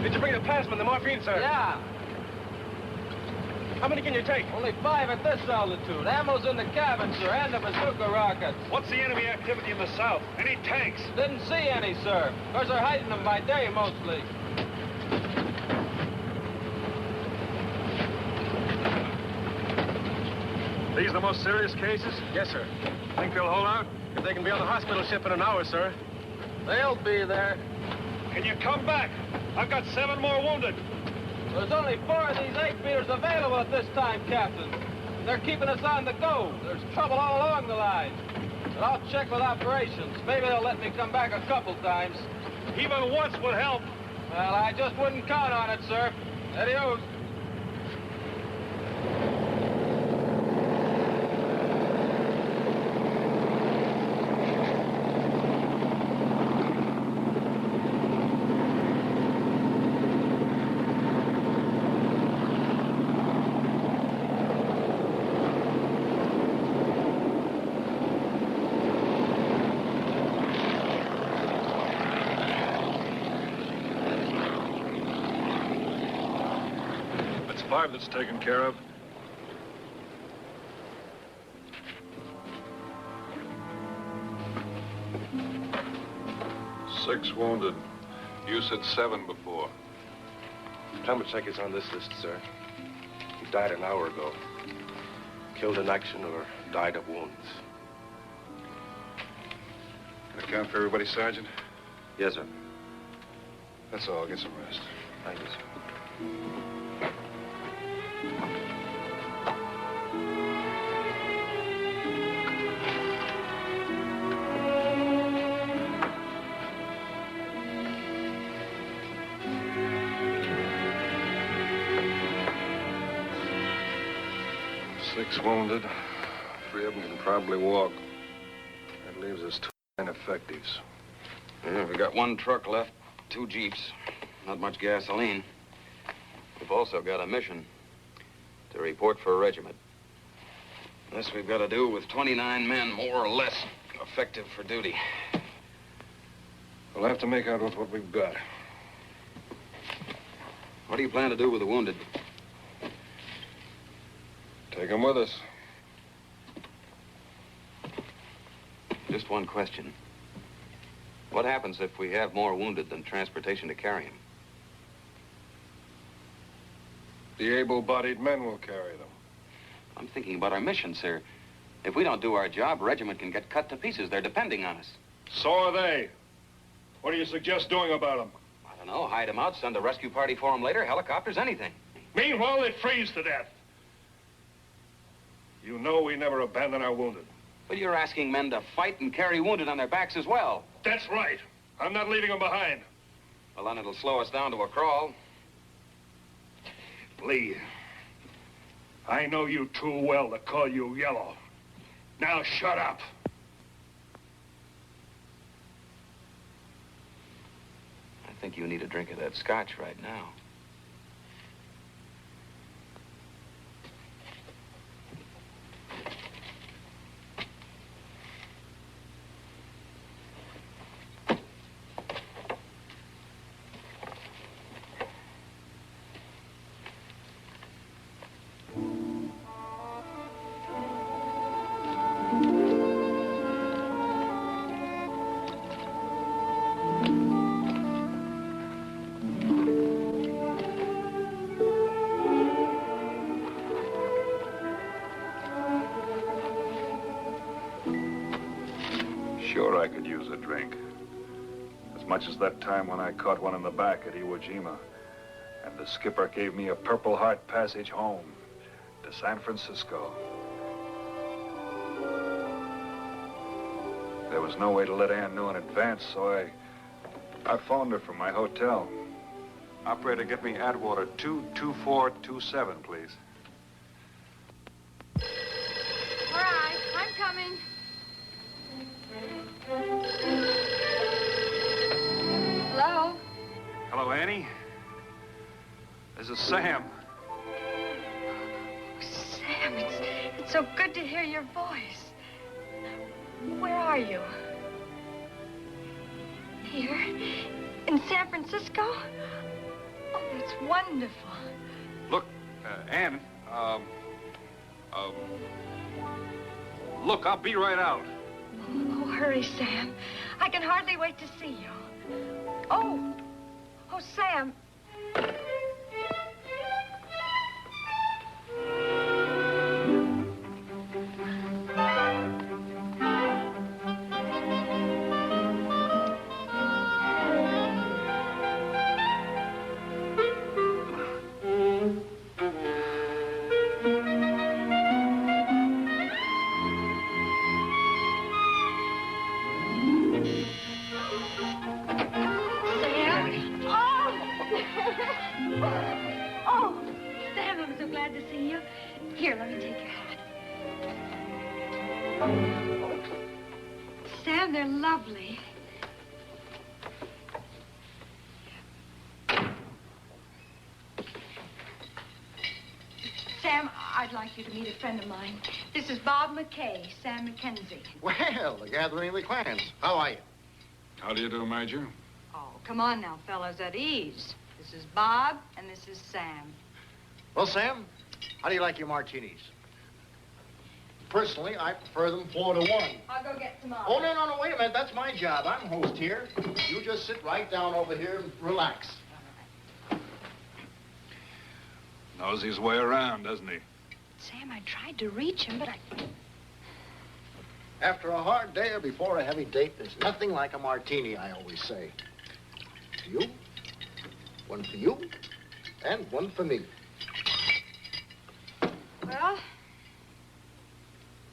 Did you bring the plasma and the morphine, sir? Yeah. How many can you take? Only 5 at this altitude. Ammo's in the cabin, sir, and the bazooka rockets. What's the enemy activity in the south? Any tanks? Didn't see any, sir. Of course, they're hiding them by day, mostly. These the most serious cases? Yes, sir. Think they'll hold out? If they can be on the hospital ship in an hour, sir. They'll be there. Can you come back? I've got 7 more wounded. There's only 4 of these 8-beaters available at this time, Captain. They're keeping us on the go. There's trouble all along the line. But I'll check with operations. Maybe they'll let me come back a couple times. Even once would help. Well, I just wouldn't count on it, sir. Adios. That's 5 that's taken care of. Six wounded. You said 7 before. Tomacek is on this list, sir. He died an hour ago. Killed in action or died of wounds. Can I count for everybody, Sergeant? Yes, sir. That's all. Get some rest. Thank you, sir. 6 wounded. 3 of them can probably walk. That leaves us 2 ineffectives. Yeah, we got 1 truck left, 2 jeeps. Not much gasoline. We've also got a mission to report for a regiment. This we've got to do with 29 men, more or less, effective for duty. We'll have to make out with what we've got. What do you plan to do with the wounded? Take them with us. Just one question. What happens if we have more wounded than transportation to carry them? The able-bodied men will carry them. I'm thinking about our mission, sir. If we don't do our job, regiment can get cut to pieces. They're depending on us. So are they. What do you suggest doing about them? I don't know. Hide them out, send a rescue party for them later, helicopters, anything. Meanwhile, they freeze to death. You know we never abandon our wounded. But you're asking men to fight and carry wounded on their backs as well. That's right. I'm not leaving them behind. Well, then it'll slow us down to a crawl. Lee, I know you too well to call you yellow. Now shut up. I think you need a drink of that scotch right now. Sure, I could use a drink. As much as that time when I caught one in the back at Iwo Jima. And the skipper gave me a Purple Heart passage home to San Francisco. There was no way to let Ann know in advance, so I phoned her from my hotel. Operator, get me Atwater 22427, please. All right, I'm coming. Hello? Hello, Annie. This is Sam. Sam, it's so good to hear your voice. Where are you? Here? In San Francisco? Oh, that's wonderful. Look, Ann, look, I'll be right out. Oh, hurry, Sam. I can hardly wait to see you. Oh, Sam. Oh, Sam, I'm so glad to see you. Here, let me take your hat. Sam, they're lovely. Sam, I'd like you to meet a friend of mine. This is Bob McKay, Sam McKenzie. Well, the gathering of the clans. How are you? How do you do, Major? Oh, come on now, fellas, at ease. This is Bob, and this is Sam. Well, Sam, how do you like your martinis? Personally, I prefer them 4-to-1. I'll go get some Oh, no, wait a minute. That's my job. I'm host here. You just sit right down over here and relax. Knows his way around, doesn't he? Sam, I tried to reach him, but After a hard day or before a heavy date, there's nothing like a martini, I always say. For you, one for you, and one for me. Well,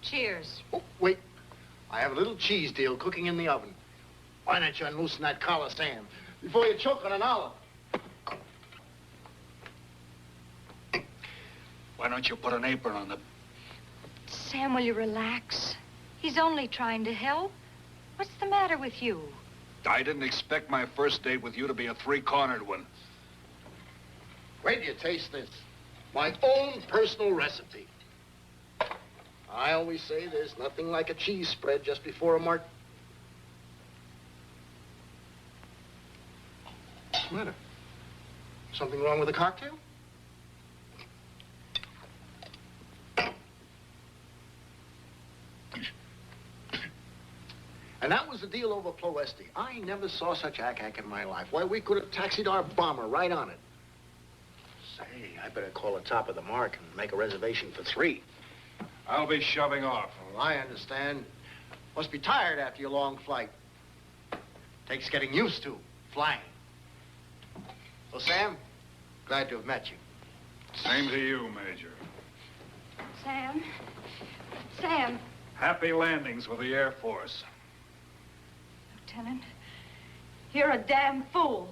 cheers. Oh, wait. I have a little cheese deal cooking in the oven. Why don't you unloosen that collar, Sam, before you choke on an olive? Why don't you put an apron on the... Sam, will you relax? He's only trying to help. What's the matter with you? I didn't expect my first date with you to be a three-cornered one. Wait till you taste this. My own personal recipe. I always say there's nothing like a cheese spread just before a What's the matter? Something wrong with the cocktail? And that was the deal over Ploesti. I never saw such ack-ack in my life. Why, we could have taxied our bomber right on it. Say, I better call the top of the mark and make a reservation for 3. I'll be shoving off. Well, I understand. Must be tired after your long flight. Takes getting used to flying. Well, Sam, glad to have met you. Same to you, Major. Sam. Happy landings with the Air Force. Lieutenant, you're a damn fool.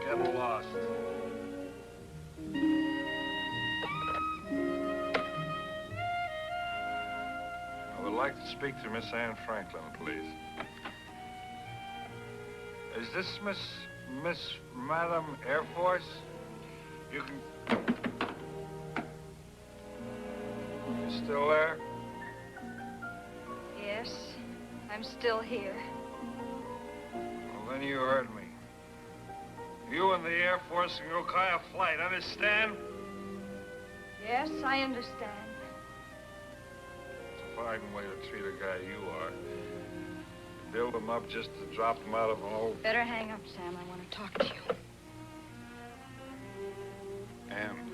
Get lost. I would like to speak to Miss Anne Franklin, please. Is this Miss Madam Air Force? You still there? Yes, I'm still here. Well, then you heard me. You and the Air Force can go kind of flight, understand? Yes, I understand. fine way to treat a guy you are. Build him up just to drop him out of an old... Better hang up, Sam. I want to talk to you. And?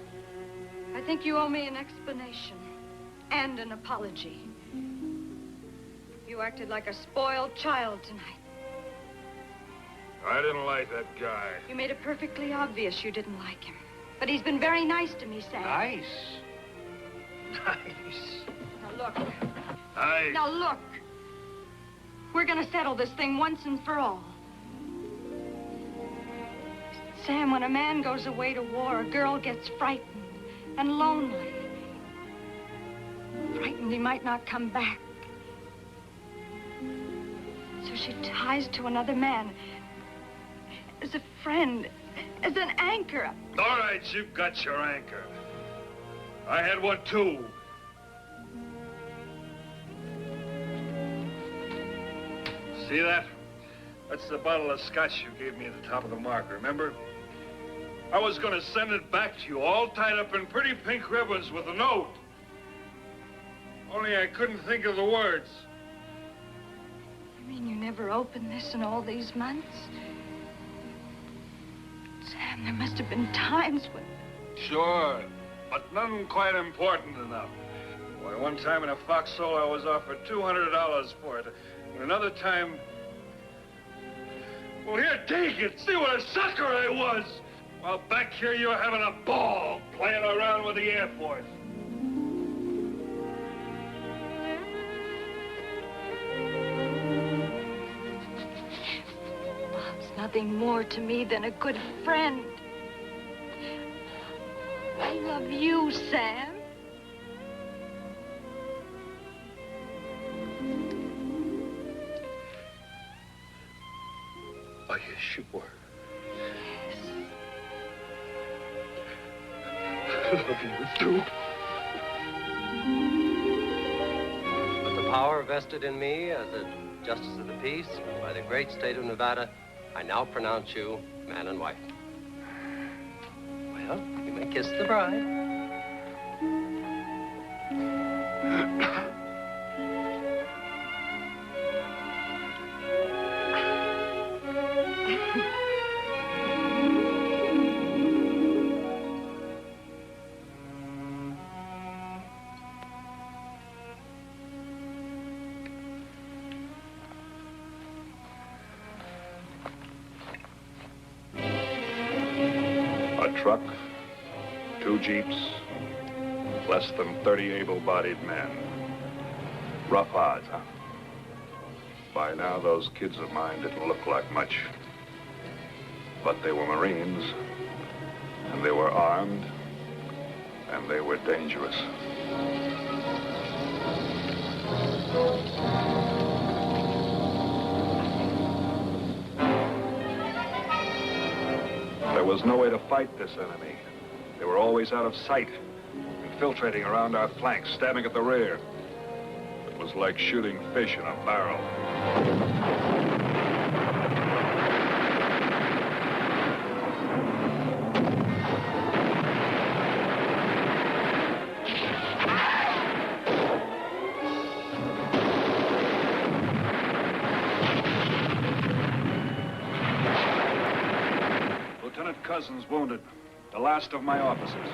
I think you owe me an explanation and an apology. You acted like a spoiled child tonight. I didn't like that guy. You made it perfectly obvious you didn't like him. But he's been very nice to me, Sam. Nice? Nice. Now, look. Nice. Now, look. We're gonna settle this thing once and for all. Sam, when a man goes away to war, a girl gets frightened and lonely. Frightened he might not come back. So she ties to another man. As a friend, as an anchor. All right, you've got your anchor. I had one, too. See that? That's the bottle of scotch you gave me at the top of the mark, remember? I was going to send it back to you, all tied up in pretty pink ribbons with a note. Only I couldn't think of the words. You mean you never opened this in all these months? Sam, there must have been times when... Sure, but none quite important enough. Why, one time in a foxhole, I was offered $200 for it. And another time... Well, here, take it. See what a sucker I was. While back here, you're having a ball playing around with the Air Force. Bob's nothing more to me than a good friend. I love you, Sam. Are you sure? I love you too. With the power vested in me as a justice of the peace by the great state of Nevada, I now pronounce you man and wife. Well, you may kiss the bride. A truck, 2 jeeps, less than 30 able-bodied men. Rough odds, huh? By now, those kids of mine didn't look like much. But they were Marines, and they were armed, and they were dangerous. There was no way to fight this enemy. They were always out of sight, infiltrating around our flanks, stabbing at the rear. It was like shooting fish in a barrel. Lieutenant Cousins wounded, the last of my officers.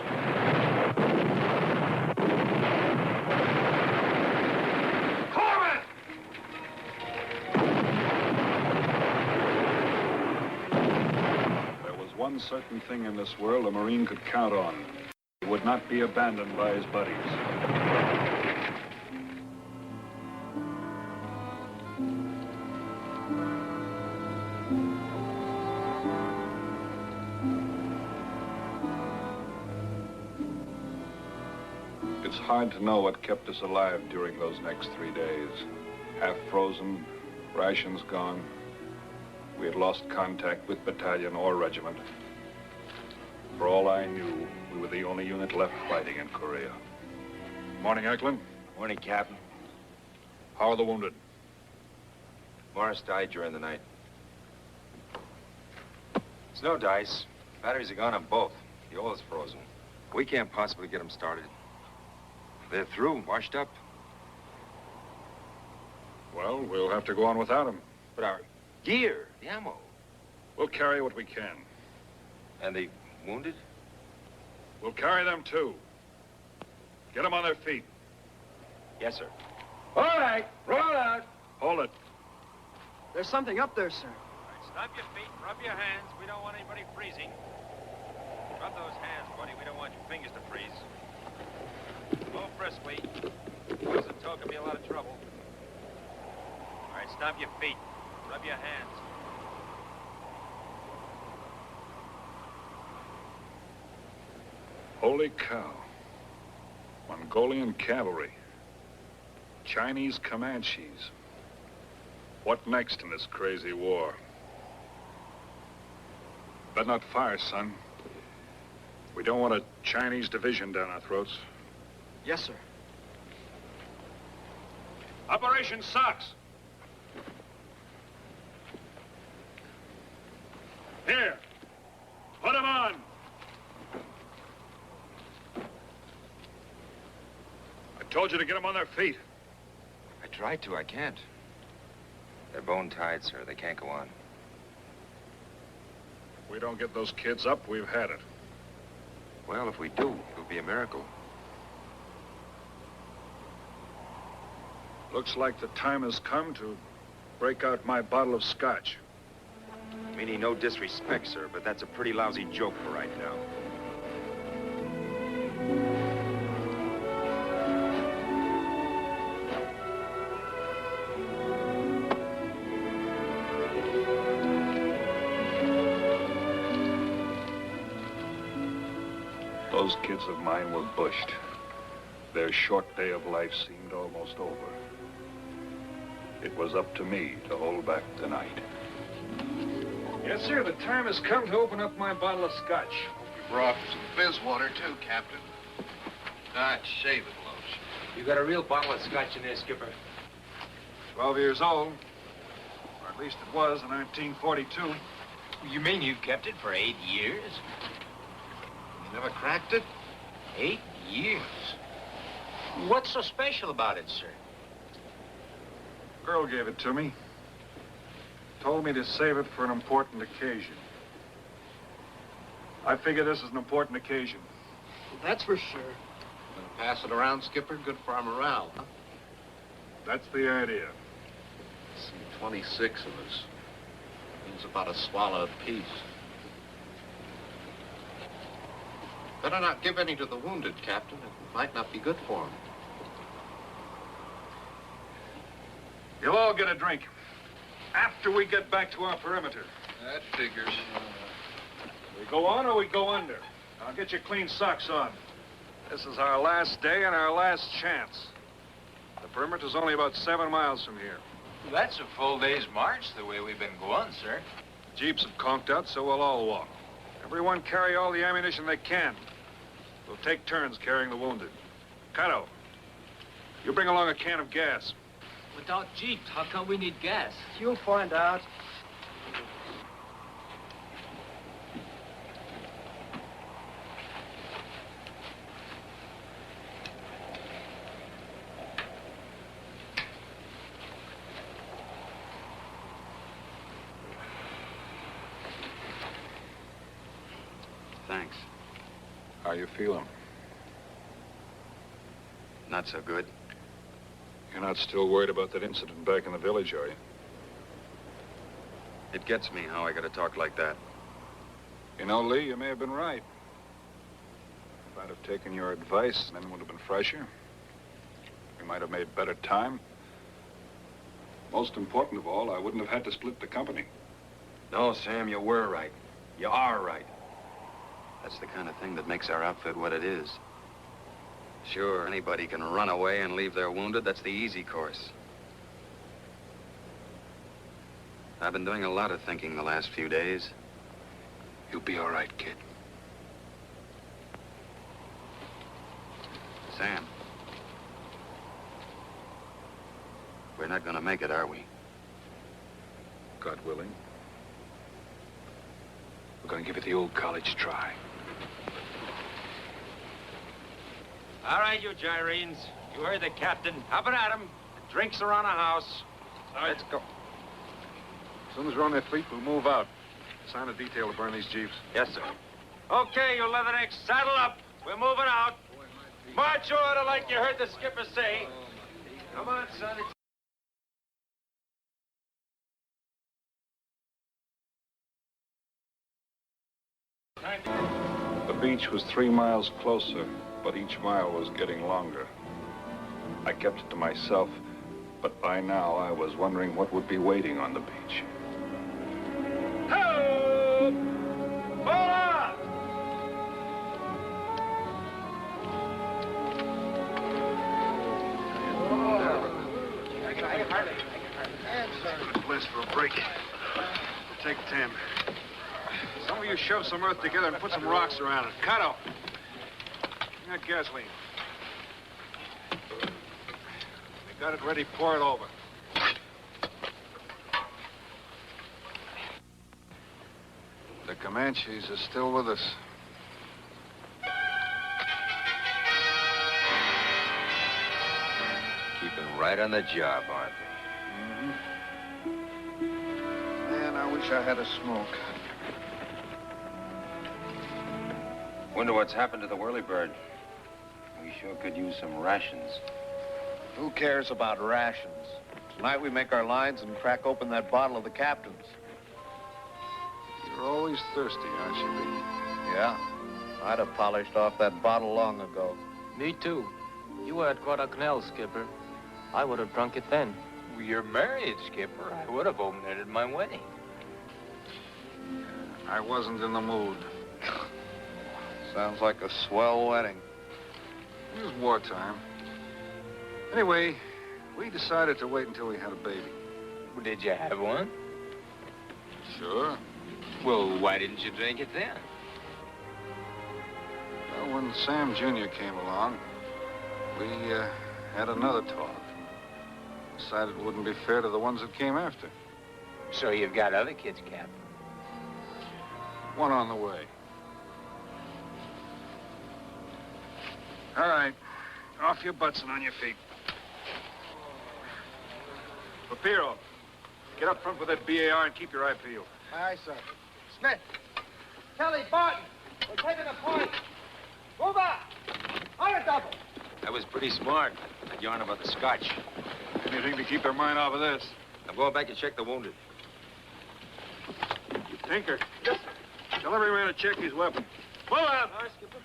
There was one certain thing in this world a Marine could count on. He would not be abandoned by his buddies. It's hard to know what kept us alive during those next 3 days. Half frozen, rations gone. We had lost contact with battalion or regiment. For all I knew, we were the only unit left fighting in Korea. Morning, Eklund. Morning, Captain. How are the wounded? Morris died during the night. There's no dice. Batteries are gone on both. The oil is frozen. We can't possibly get them started. They're through, washed up. Well, we'll have to go on without them. But our gear, the ammo. We'll carry what we can. And the wounded? We'll carry them, too. Get them on their feet. Yes, sir. All right, roll out. Hold it. There's something up there, sir. Stop your feet, rub your hands. We don't want anybody freezing. Rub those hands, buddy. We don't want your fingers to freeze. Move briskly. Close the toe could be a lot of trouble. All right, stop your feet. Rub your hands. Holy cow. Mongolian cavalry. Chinese Comanches. What next in this crazy war? Better not fire, son. We don't want a Chinese division down our throats. Yes, sir. Operation Socks. Here. Put them on. I told you to get them on their feet. I tried to. I can't. They're bone-tied, sir. They can't go on. If we don't get those kids up, we've had it. Well, if we do, it'll be a miracle. Looks like the time has come to break out my bottle of scotch. Meaning no disrespect, sir, but that's a pretty lousy joke for right now. Those kids of mine were bushed. Their short day of life seemed almost over. It was up to me to hold back the night. Yes, sir. The time has come to open up my bottle of scotch. We brought some fizz water, too, Captain. I'd shave it, Loach. You got a real bottle of scotch in there, Skipper? 12 years old. Or at least it was in 1942. You mean you've kept it for 8 years? You never cracked it? 8 years? What's so special about it, sir? Girl gave it to me. Told me to save it for an important occasion. I figure this is an important occasion. Well, that's for sure. Gonna pass it around, Skipper? Good for our morale, huh? That's the idea. See, 26 of us. Means about a swallow apiece. Better not give any to the wounded, Captain. It might not be good for them. You'll all get a drink. After we get back to our perimeter. That figures. We go on or we go under. I'll get your clean socks on. This is our last day and our last chance. The perimeter's only about 7 miles from here. Well, that's a full day's march the way we've been going, sir. Jeeps have conked out, so we'll all walk. Everyone carry all the ammunition they can. We'll take turns carrying the wounded. Cato, you bring along a can of gas. Without jeeps, how come we need gas? You'll find out. Thanks. How you feeling? Not so good. You're not still worried about that incident back in the village, are you? It gets me how I gotta talk like that. You know, Lee, you may have been right. If I'd have taken your advice, then it would have been fresher. We might have made better time. Most important of all, I wouldn't have had to split the company. No, Sam, you were right. You are right. That's the kind of thing that makes our outfit what it is. Sure, anybody can run away and leave their wounded. That's the easy course. I've been doing a lot of thinking the last few days. You'll be all right, kid. Sam. We're not gonna make it, are we? God willing. We're gonna give it the old college try. All right, you gyrenes. You heard the captain. Up and at 'em. The drinks are on a house. Let's go. As soon as we're on their feet, we'll move out. Assign a detail to burn these jeeps. Yes, sir. Okay, you leathernecks, saddle up. We're moving out. March order like you heard the skipper say. Come on, son. The beach was 3 miles closer, but each mile was getting longer. I kept it to myself, but by now I was wondering what would be waiting on the beach. Ho! Hola! Place for a break. Take 10. Some of you shove some earth together and put some rocks around it. Cut Bring that gasoline. We got it ready, pour it over. The Comanches are still with us. Keeping right on the job, aren't they? Man, I wish I had a smoke. Wonder what's happened to the whirlybird. We sure could use some rations. Who cares about rations? Tonight we make our lines and crack open that bottle of the captain's. You're always thirsty, aren't you, Lee? Yeah. I'd have polished off that bottle long ago. Me too. You were at Guadalcanal, Skipper. I would have drunk it then. Well, you're married, Skipper. I would have opened it at my wedding. I wasn't in the mood. Sounds like a swell wedding. It was wartime. Anyway, we decided to wait until we had a baby. Well, did you have one? Sure. Well, why didn't you drink it then? Well, when Sam Jr. came along, we had another talk. Decided it wouldn't be fair to the ones that came after. So you've got other kids, Captain? One on the way. All right. Off your butts and on your feet. Papiro, get up front with that BAR and keep your eye peeled. Aye, sir. Smith. Kelly, Barton. We're taking a point. Move out. On a double. That was pretty smart, that yarn about the scotch. Anything to keep their mind off of this. I'm going back and check the wounded. Tinker. Yes, sir. Tell every man to check his weapon. Pull out. All right, Skipper.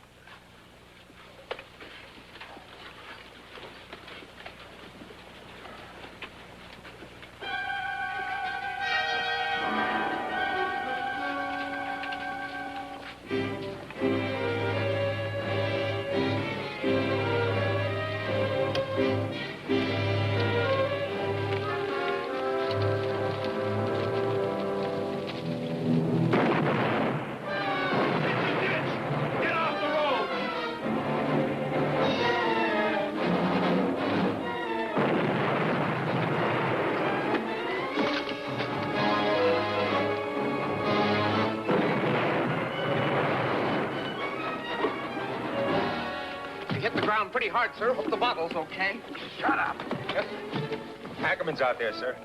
Pretty hard, sir. Hope the bottle's okay. Shut up. Yes, sir. Ackerman's out there, sir.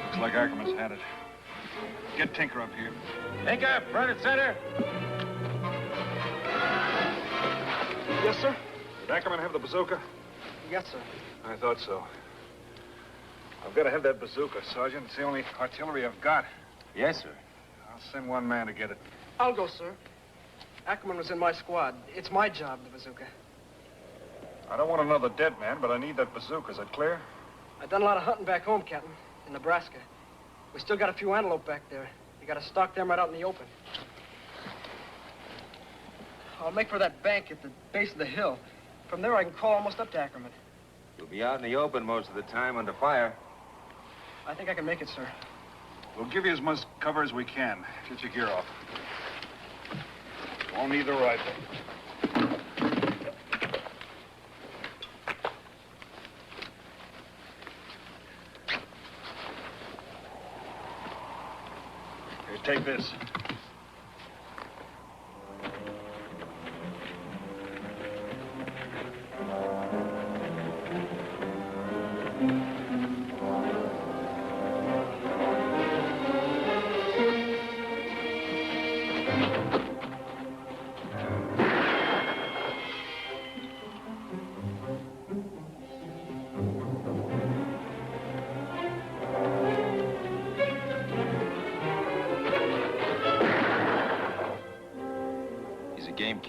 Looks like Ackerman's had it. Get Tinker up here. Tinker, front and center. Yes, sir. Did Ackerman have the bazooka? Yes, sir. I thought so. I've got to have that bazooka, Sergeant. It's the only artillery I've got. Yes, sir. I'll send one man to get it. I'll go, sir. Ackerman was in my squad. It's my job, the bazooka. I don't want another dead man, but I need that bazooka. Is that clear? I've done a lot of hunting back home, Captain, in Nebraska. We still got a few antelope back there. You got to stalk them right out in the open. I'll make for that bank at the base of the hill. From there, I can crawl almost up to Ackerman. You'll be out in the open most of the time under fire. I think I can make it, sir. We'll give you as much cover as we can. Get your gear off. Won't need the rifle. Here, take this.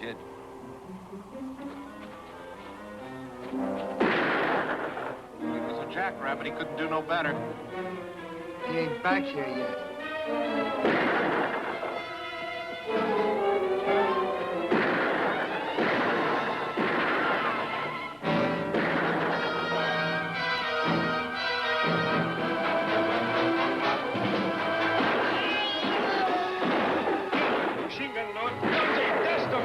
kid. If it was a jackrabbit, he couldn't do no better. He ain't back here yet. Machine gun on. Dust him.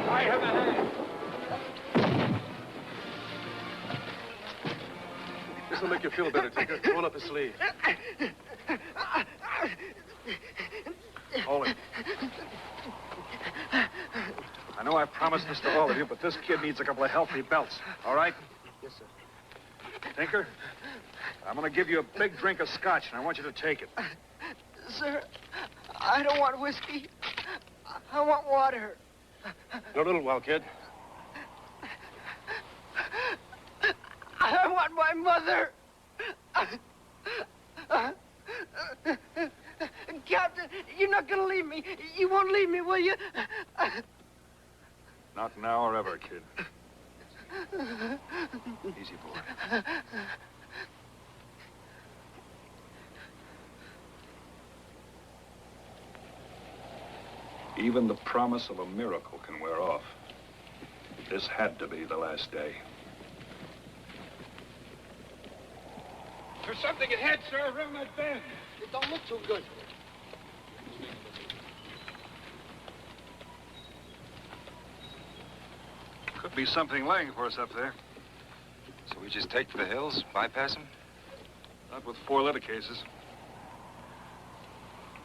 I have a hand. This will make you feel better, Tinker. Roll up his sleeve. Hold it. I know I promised this to all of you, but this kid needs a couple of healthy belts, all right? Yes, sir. Tinker, I'm going to give you a big drink of scotch, and I want you to take it. Sir, I don't want whiskey. I want water. In a little while, kid. I want my mother. Captain, you're not going to leave me. You won't leave me, will you? Not now or ever, kid. Easy, boy. Even the promise of a miracle can wear off. This had to be the last day. There's something ahead, sir, around that bend. It don't look too good. Could be something laying for us up there. So we just take to the hills, bypass them? Not with 4 letter cases.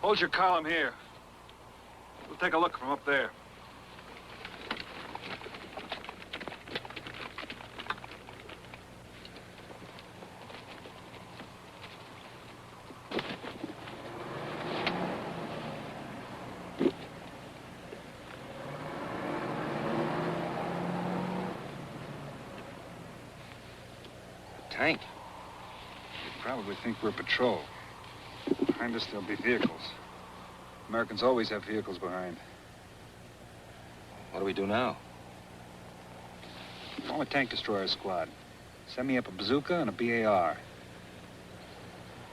Hold your column here. We'll take a look from up there. Tank. They probably think we're patrol. Behind us, there'll be vehicles. Americans always have vehicles behind. What do we do now? Form a tank destroyer squad. Send me up a bazooka and a BAR.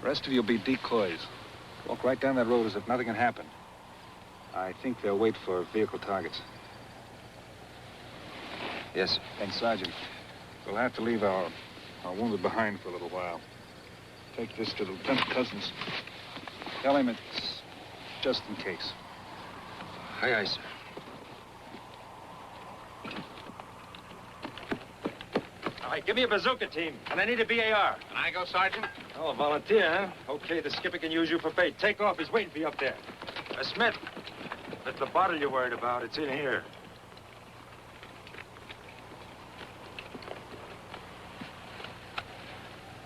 The rest of you'll be decoys. Walk right down that road as if nothing had happened. I think they'll wait for vehicle targets. Yes, sir. And Sergeant, we'll have to leave our wounded behind for a little while. Take this to Lieutenant Cousins. Tell him it's just in case. Aye, aye, sir. All right, give me a bazooka team, and I need a BAR. Can I go, Sergeant? Oh, a volunteer, huh? Okay, the skipper can use you for bait. Take off. He's waiting for you up there. Smith, that's the bottle you're worried about. It's in here.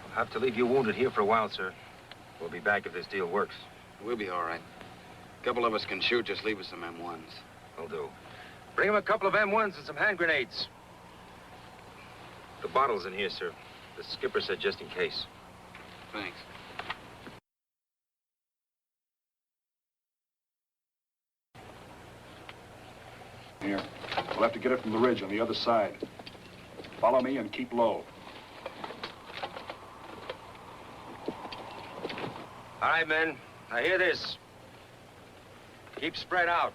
I'll have to leave you wounded here for a while, sir. We'll be back if this deal works. We'll be all right. A couple of us can shoot. Just leave us some M1s. Will do. Bring him a couple of M1s and some hand grenades. The bottle's in here, sir. The skipper said just in case. Thanks. Here. We'll have to get it from the ridge on the other side. Follow me and keep low. All right, men. Now hear this. Keep spread out.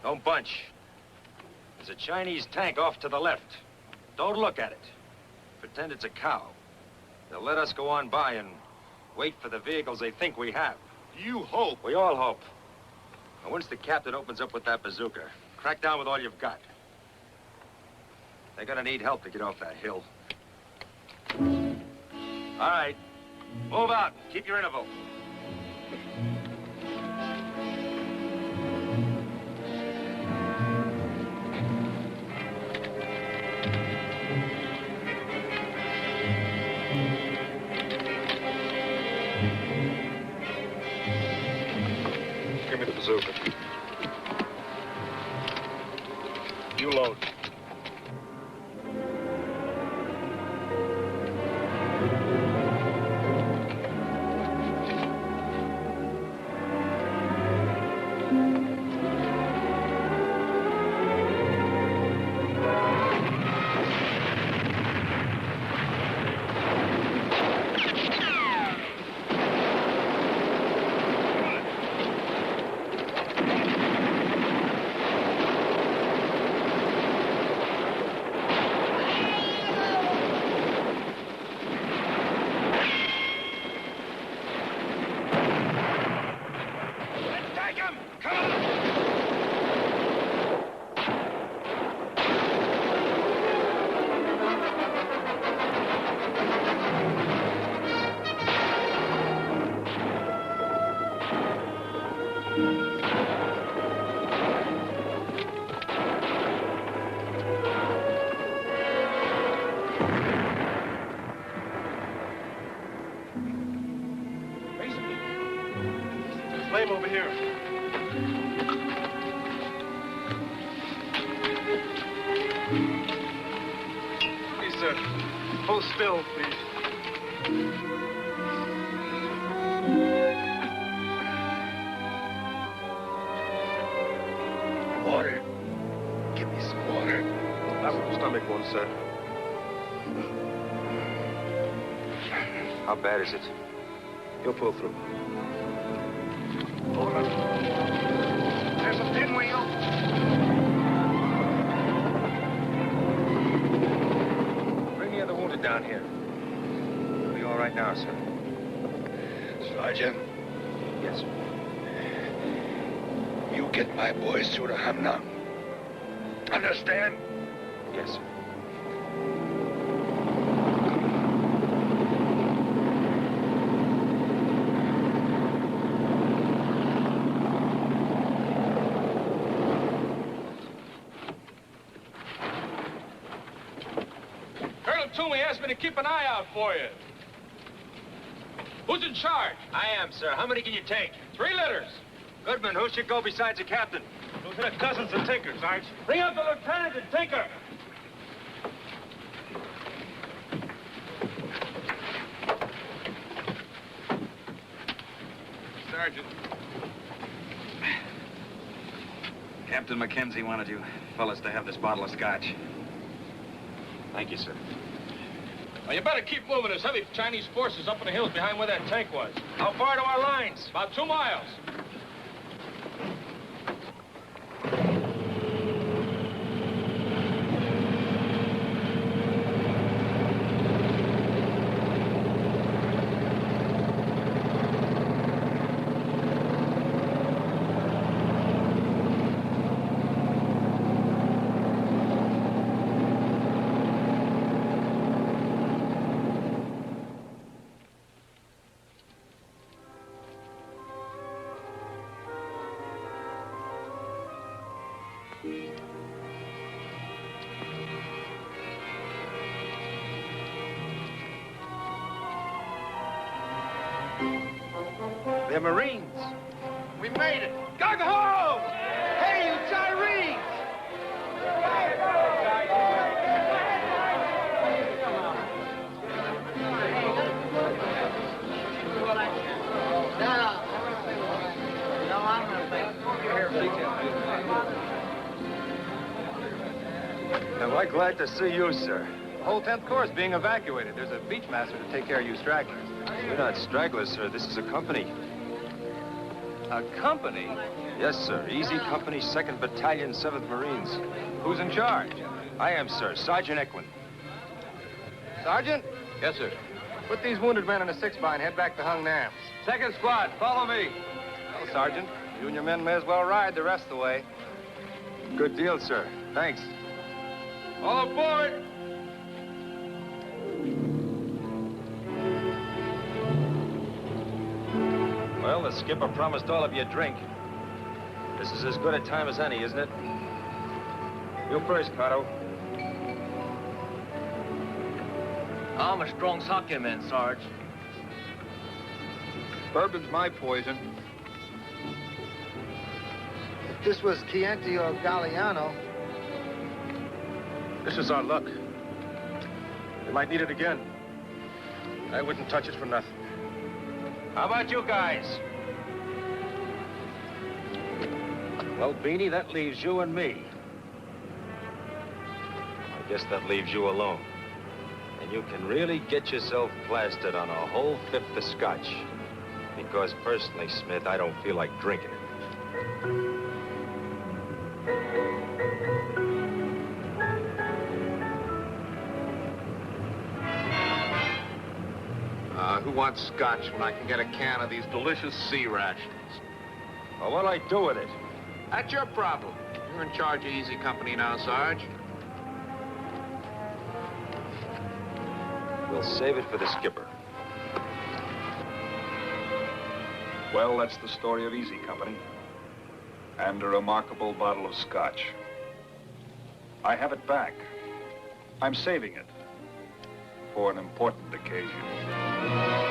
Don't bunch. There's a Chinese tank off to the left. Don't look at it. Pretend it's a cow. They'll let us go on by and wait for the vehicles they think we have. You hope. We all hope. And once the captain opens up with that bazooka, Crack down with all you've got. They're gonna need help to get off that hill. All right. Move out. Keep your interval. Give me the bazooka. You load. Flame over here. Please, sir. Hold still, please. Water. Give me some water. That was stomach one, sir. How bad is it? You'll pull through. Hold on. There's a pinwheel. Bring the other wounded down here. You'll be all right now, sir. Sergeant. Yes, sir. You get my boys through to Hamnam. Understand? Yes, sir. Colonel Toomey asked me to keep an eye out for you. Who's in charge? I am, sir. How many can you take? 3 letters. Goodman, who should go besides the captain? Lieutenant Cousins and Tinker, Sarge. Bring out the lieutenant and Tinker. Sergeant. Captain Mackenzie wanted you fellas to have this bottle of scotch. Thank you, sir. Now, you better keep moving. There's heavy Chinese forces up in the hills behind where that tank was. How far to our lines? About 2 miles. They're Marines. We made it. Gung ho! Hey, you Chinese! Am I glad to see you, sir? The whole 10th Corps is being evacuated. There's a beach master to take care of you stragglers. We're not stragglers, sir. This is a company. A company? Yes, sir. Easy Company, 2nd Battalion, 7th Marines. Who's in charge? I am, sir. Sergeant Eklund. Sergeant? Yes, sir. Put these wounded men in a 6-by and head back to Hung Nam. Second squad, follow me. Well, Sergeant, you and your men may as well ride the rest of the way. Good deal, sir. Thanks. All aboard! Well, the skipper promised all of you a drink. This is as good a time as any, isn't it? You first, Kato. I'm a strong sake man, Sarge. Bourbon's my poison. If this was Chianti or Galliano, This is our luck. We might need it again. I wouldn't touch it for nothing. How about you guys? Well, Beanie, that leaves you and me. I guess that leaves you alone. And you can really get yourself plastered on a whole fifth of scotch. Because personally, Smith, I don't feel like drinking it. Who wants scotch when I can get a can of these delicious sea rations? Well, what'll I do with it? That's your problem. You're in charge of Easy Company now, Sarge. We'll save it for the skipper. Well, that's the story of Easy Company. And a remarkable bottle of scotch. I have it back. I'm saving it for an important occasion.